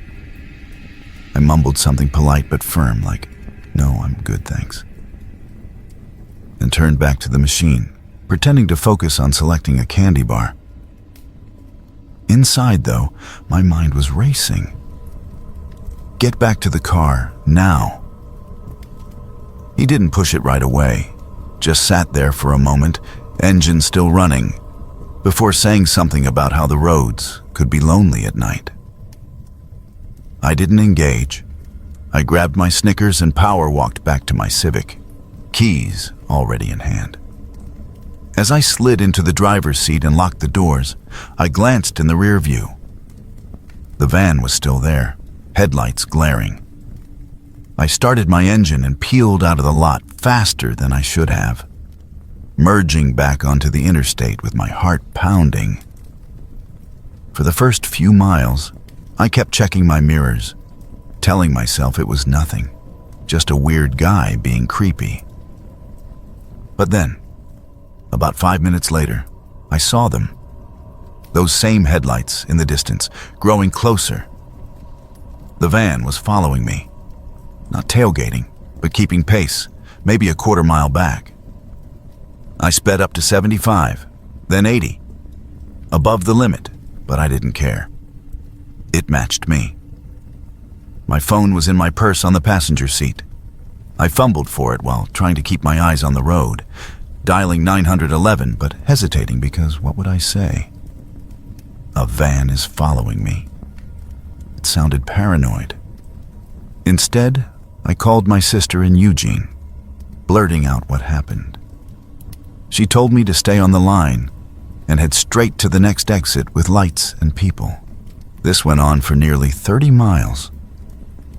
Speaker 1: I mumbled something polite but firm, like, no, I'm good, thanks. And turned back to the machine, pretending to focus on selecting a candy bar. Inside, though, my mind was racing. Get back to the car, now. He didn't push it right away, just sat there for a moment, engine still running, before saying something about how the roads could be lonely at night. I didn't engage. I grabbed my Snickers and power walked back to my Civic, keys already in hand. As I slid into the driver's seat and locked the doors, I glanced in the rear view. The van was still there, headlights glaring. I started my engine and peeled out of the lot faster than I should have, merging back onto the interstate with my heart pounding. For the first few miles, I kept checking my mirrors, telling myself it was nothing, just a weird guy being creepy. But then, about 5 minutes later, I saw them. Those same headlights in the distance, growing closer. The van was following me. Not tailgating, but keeping pace, maybe a quarter mile back. I sped up to 75, then 80. Above the limit, but I didn't care. It matched me. My phone was in my purse on the passenger seat. I fumbled for it while trying to keep my eyes on the road, dialing 911, but hesitating because what would I say? A van is following me. It sounded paranoid. Instead, I called my sister in Eugene, blurting out what happened. She told me to stay on the line and head straight to the next exit with lights and people. This went on for nearly 30 miles.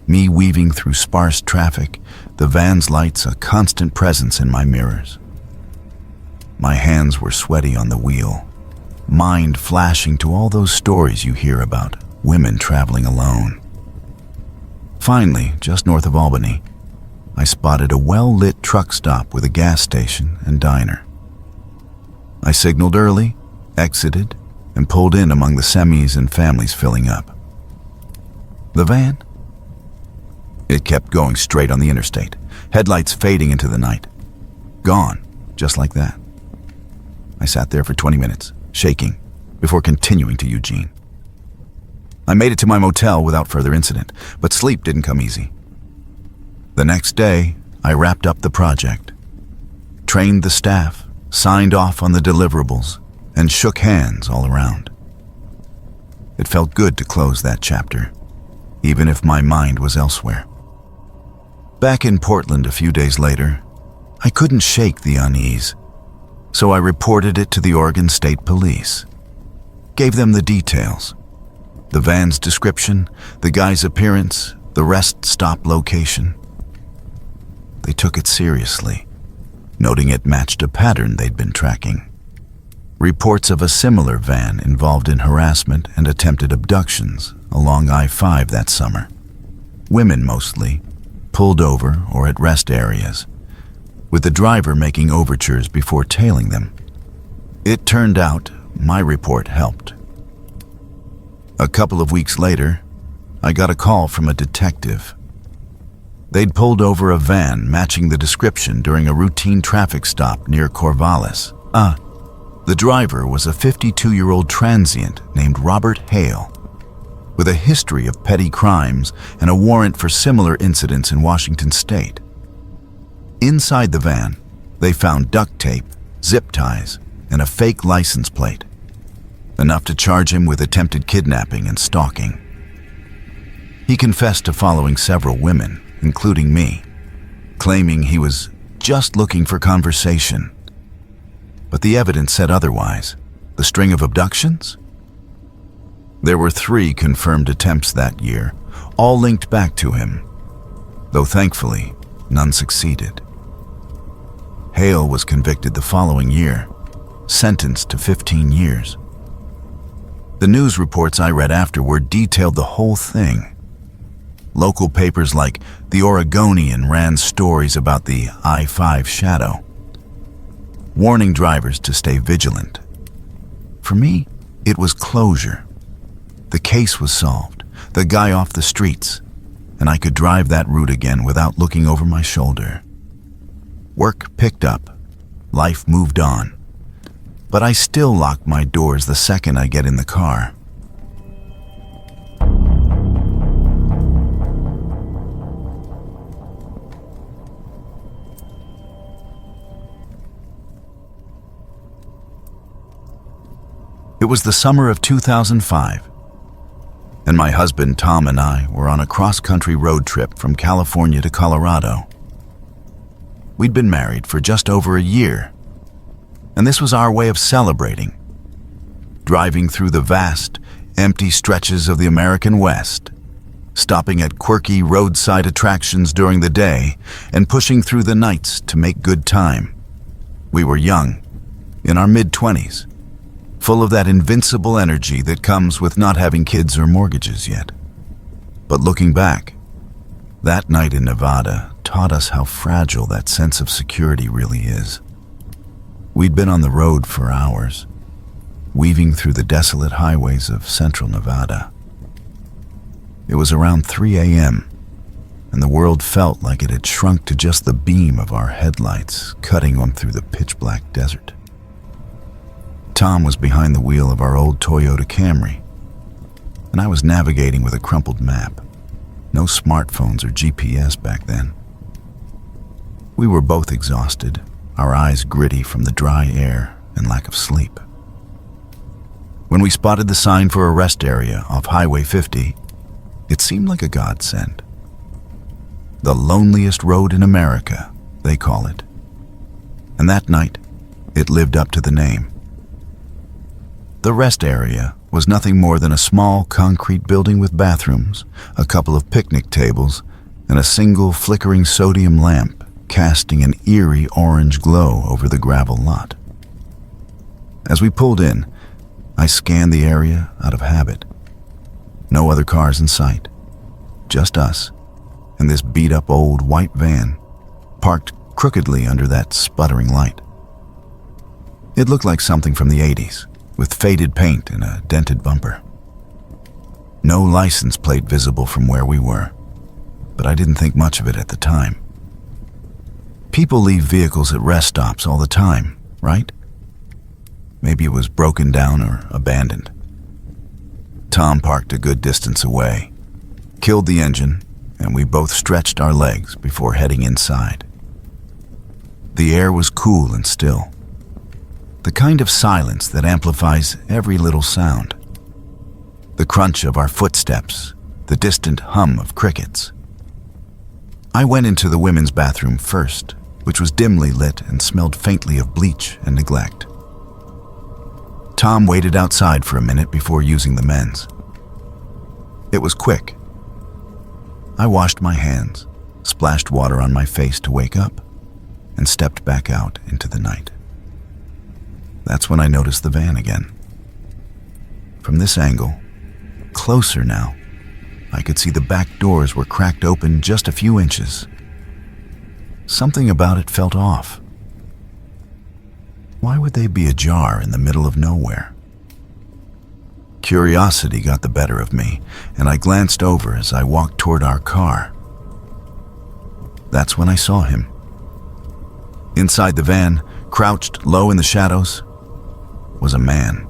Speaker 1: Me weaving through sparse traffic, the van's lights a constant presence in my mirrors. My hands were sweaty on the wheel, mind flashing to all those stories you hear about women traveling alone. Finally, just north of Albany, I spotted a well-lit truck stop with a gas station and diner. I signaled early, exited, and pulled in among the semis and families filling up. The van? It kept going straight on the interstate, headlights fading into the night. Gone, just like that. I sat there for 20 minutes, shaking, before continuing to Eugene. I made it to my motel without further incident, but sleep didn't come easy. The next day, I wrapped up the project, trained the staff, signed off on the deliverables, and shook hands all around. It felt good to close that chapter, even if my mind was elsewhere. Back in Portland a few days later, I couldn't shake the unease, so I reported it to the Oregon State Police. Gave them the details, the van's description, the guy's appearance, the rest stop location. They took it seriously, noting it matched a pattern they'd been tracking. Reports of a similar van involved in harassment and attempted abductions along I-5 that summer. Women mostly, pulled over or at rest areas, with the driver making overtures before tailing them. It turned out my report helped. A couple of weeks later, I got a call from a detective. They'd pulled over a van matching the description during a routine traffic stop near Corvallis. The driver was a 52-year-old transient named Robert Hale, with a history of petty crimes and a warrant for similar incidents in Washington state. Inside the van, they found duct tape, zip ties, and a fake license plate, enough to charge him with attempted kidnapping and stalking. He confessed to following several women, including me, claiming he was just looking for conversation. But the evidence said otherwise. The string of abductions? There were 3 confirmed attempts that year, all linked back to him, though thankfully, none succeeded. Hale was convicted the following year, sentenced to 15 years. The news reports I read afterward detailed the whole thing. Local papers like The Oregonian ran stories about the I-5 shadow, warning drivers to stay vigilant. For me, it was closure. The case was solved, the guy off the streets, and I could drive that route again without looking over my shoulder. Work picked up, life moved on, but I still lock my doors the second I get in the car. It was the summer of 2005, and my husband Tom and I were on a cross-country road trip from California to Colorado. We'd been married for just over a year, and this was our way of celebrating, driving through the vast, empty stretches of the American West, stopping at quirky roadside attractions during the day and pushing through the nights to make good time. We were young, in our mid-20s, full of that invincible energy that comes with not having kids or mortgages yet. But looking back, that night in Nevada taught us how fragile that sense of security really is. We'd been on the road for hours, weaving through the desolate highways of central Nevada. It was around 3 a.m., and the world felt like it had shrunk to just the beam of our headlights cutting on through the pitch-black desert. Tom was behind the wheel of our old Toyota Camry, and I was navigating with a crumpled map. No smartphones or GPS back then. We were both exhausted, our eyes gritty from the dry air and lack of sleep. When we spotted the sign for a rest area off Highway 50, it seemed like a godsend. The loneliest road in America, they call it. And that night, it lived up to the name. The rest area was nothing more than a small concrete building with bathrooms, a couple of picnic tables, and a single flickering sodium lamp casting an eerie orange glow over the gravel lot. As we pulled in, I scanned the area out of habit. No other cars in sight, just us and this beat-up old white van parked crookedly under that sputtering light. It looked like something from the 80s, with faded paint and a dented bumper. No license plate visible from where we were, but I didn't think much of it at the time. People leave vehicles at rest stops all the time, right? Maybe it was broken down or abandoned. Tom parked a good distance away, killed the engine, and we both stretched our legs before heading inside. The air was cool and still, the kind of silence that amplifies every little sound. The crunch of our footsteps, the distant hum of crickets. I went into the women's bathroom first, which was dimly lit and smelled faintly of bleach and neglect. Tom waited outside for a minute before using the men's. It was quick. I washed my hands, splashed water on my face to wake up, and stepped back out into the night. That's when I noticed the van again. From this angle, closer now, I could see the back doors were cracked open just a few inches. Something about it felt off. Why would they be ajar in the middle of nowhere? Curiosity got the better of me, and I glanced over as I walked toward our car. That's when I saw him. Inside the van, crouched low in the shadows, was a man.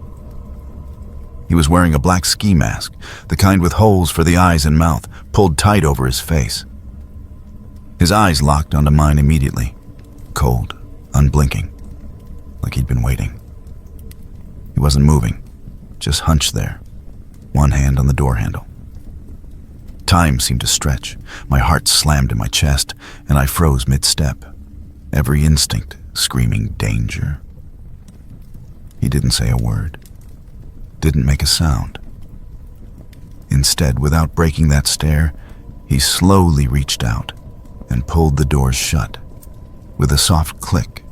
Speaker 1: He was wearing a black ski mask, the kind with holes for the eyes and mouth, pulled tight over his face. His eyes locked onto mine immediately, cold, unblinking, like he'd been waiting. He wasn't moving, just hunched there, one hand on the door handle. Time seemed to stretch. My heart slammed in my chest, and I froze mid-step, every instinct screaming danger. He didn't say a word, didn't make a sound. Instead, without breaking that stare, he slowly reached out and pulled the doors shut with a soft click.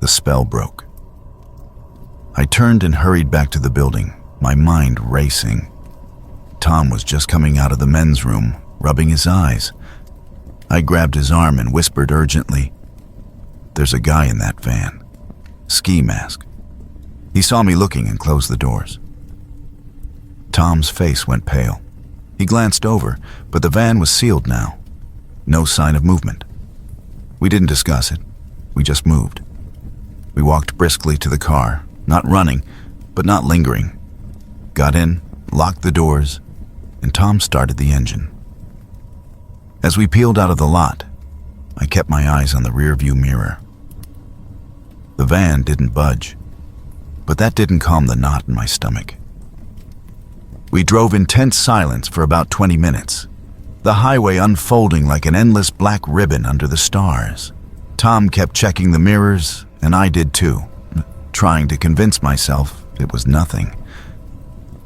Speaker 1: The spell broke. I turned and hurried back to the building, my mind racing. Tom was just coming out of the men's room, rubbing his eyes. I grabbed his arm and whispered urgently, "There's a guy in that van. Ski mask." He saw me looking and closed the doors. Tom's face went pale. He glanced over, but the van was sealed now. No sign of movement. We didn't discuss it. We just moved. We walked briskly to the car, not running, but not lingering. Got in, locked the doors, and Tom started the engine. As we peeled out of the lot, I kept my eyes on the rearview mirror. The van didn't budge, but that didn't calm the knot in my stomach. We drove in tense silence for about 20 minutes, the highway unfolding like an endless black ribbon under the stars. Tom kept checking the mirrors, and I did too, trying to convince myself it was nothing.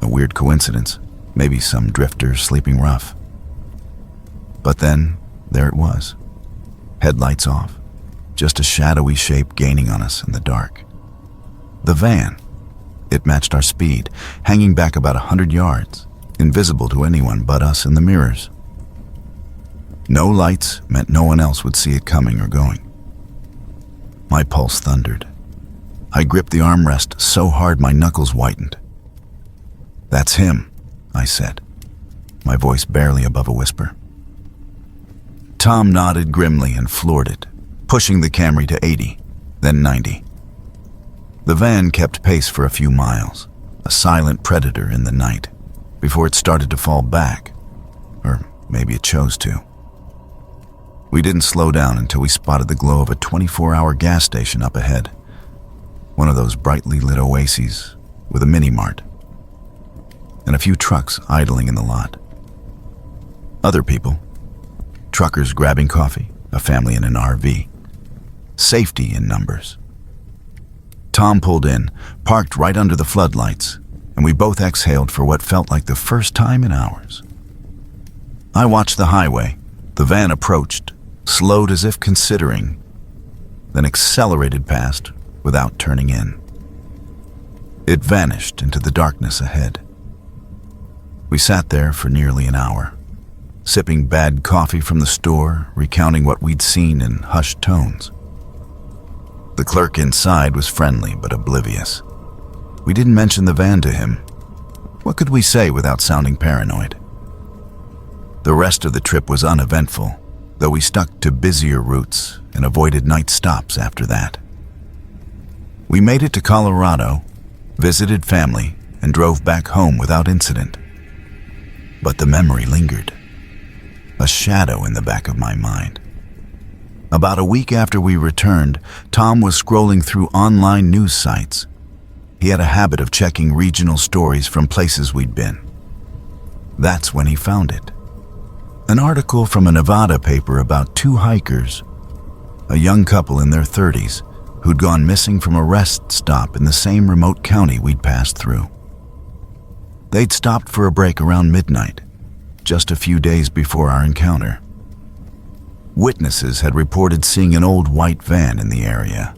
Speaker 1: A weird coincidence, maybe some drifter sleeping rough. But then, there it was. Headlights off, just a shadowy shape gaining on us in the dark. The van. It matched our speed, hanging back about 100 yards, invisible to anyone but us in the mirrors. No lights meant no one else would see it coming or going. My pulse thundered. I gripped the armrest so hard my knuckles whitened. "That's him," I said, my voice barely above a whisper. Tom nodded grimly and floored it, pushing the Camry to 80, then 90. The van kept pace for a few miles, a silent predator in the night, before it started to fall back, or maybe it chose to. We didn't slow down until we spotted the glow of a 24-hour gas station up ahead, one of those brightly lit oases with a mini-mart, and a few trucks idling in the lot. Other people, truckers grabbing coffee, a family in an RV. Safety in numbers. Tom pulled in, parked right under the floodlights, and we both exhaled for what felt like the first time in hours. I watched the highway. The van approached, slowed as if considering, then accelerated past without turning in. It vanished into the darkness ahead. We sat there for nearly an hour, sipping bad coffee from the store, recounting what we'd seen in hushed tones. The clerk inside was friendly but oblivious. We didn't mention the van to him. What could we say without sounding paranoid? The rest of the trip was uneventful, though we stuck to busier routes and avoided night stops after that. We made it to Colorado, visited family, and drove back home without incident. But the memory lingered, a shadow in the back of my mind. About a week after we returned, Tom was scrolling through online news sites. He had a habit of checking regional stories from places we'd been. That's when he found it. An article from a Nevada paper about two hikers, a young couple in their 30s, who'd gone missing from a rest stop in the same remote county we'd passed through. They'd stopped for a break around midnight, just a few days before our encounter. Witnesses had reported seeing an old white van in the area,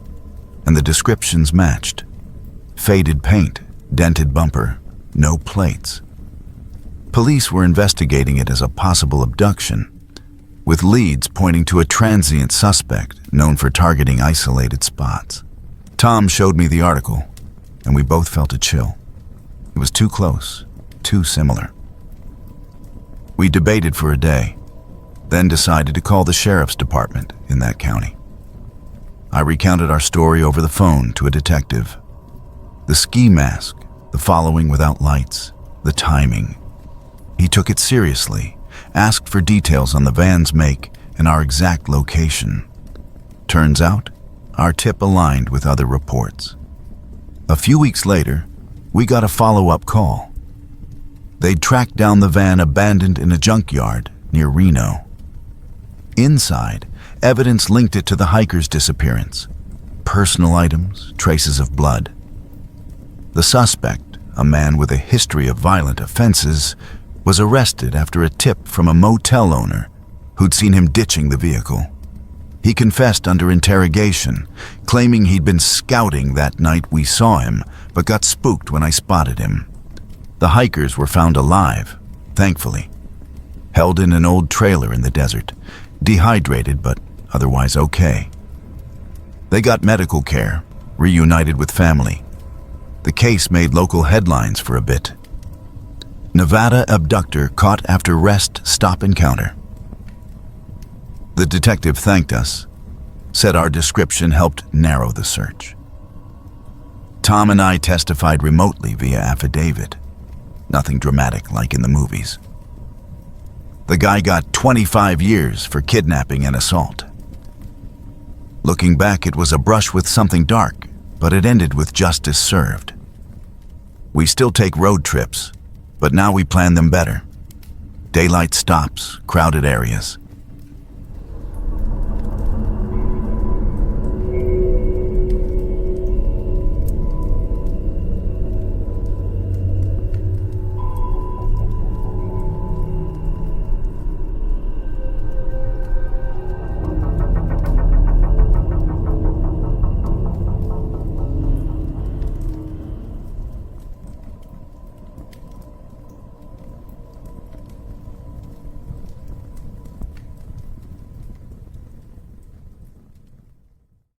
Speaker 1: and the descriptions matched. Faded paint, dented bumper, no plates. Police were investigating it as a possible abduction, with leads pointing to a transient suspect known for targeting isolated spots. Tom showed me the article, and we both felt a chill. It was too close, too similar. We debated for a day, then decided to call the sheriff's department in that county. I recounted our story over the phone to a detective. The ski mask, the following without lights, the timing. He took it seriously, asked for details on the van's make and our exact location. Turns out, our tip aligned with other reports. A few weeks later, we got a follow-up call. They'd tracked down the van abandoned in a junkyard near Reno. Inside, evidence linked it to the hiker's disappearance. Personal items, traces of blood. The suspect, a man with a history of violent offenses, was arrested after a tip from a motel owner who'd seen him ditching the vehicle. He confessed under interrogation, claiming he'd been scouting that night we saw him, but got spooked when I spotted him. The hikers were found alive, thankfully, held in an old trailer in the desert, dehydrated but otherwise okay. They got medical care, reunited with family. The case made local headlines for a bit. Nevada abductor caught after rest stop encounter. The detective thanked us, said our description helped narrow the search. Tom and I testified remotely via affidavit. Nothing dramatic like in the movies. The guy got 25 years for kidnapping and assault. Looking back, it was a brush with something dark, but it ended with justice served. We still take road trips, but now we plan them better. Daylight stops, crowded areas.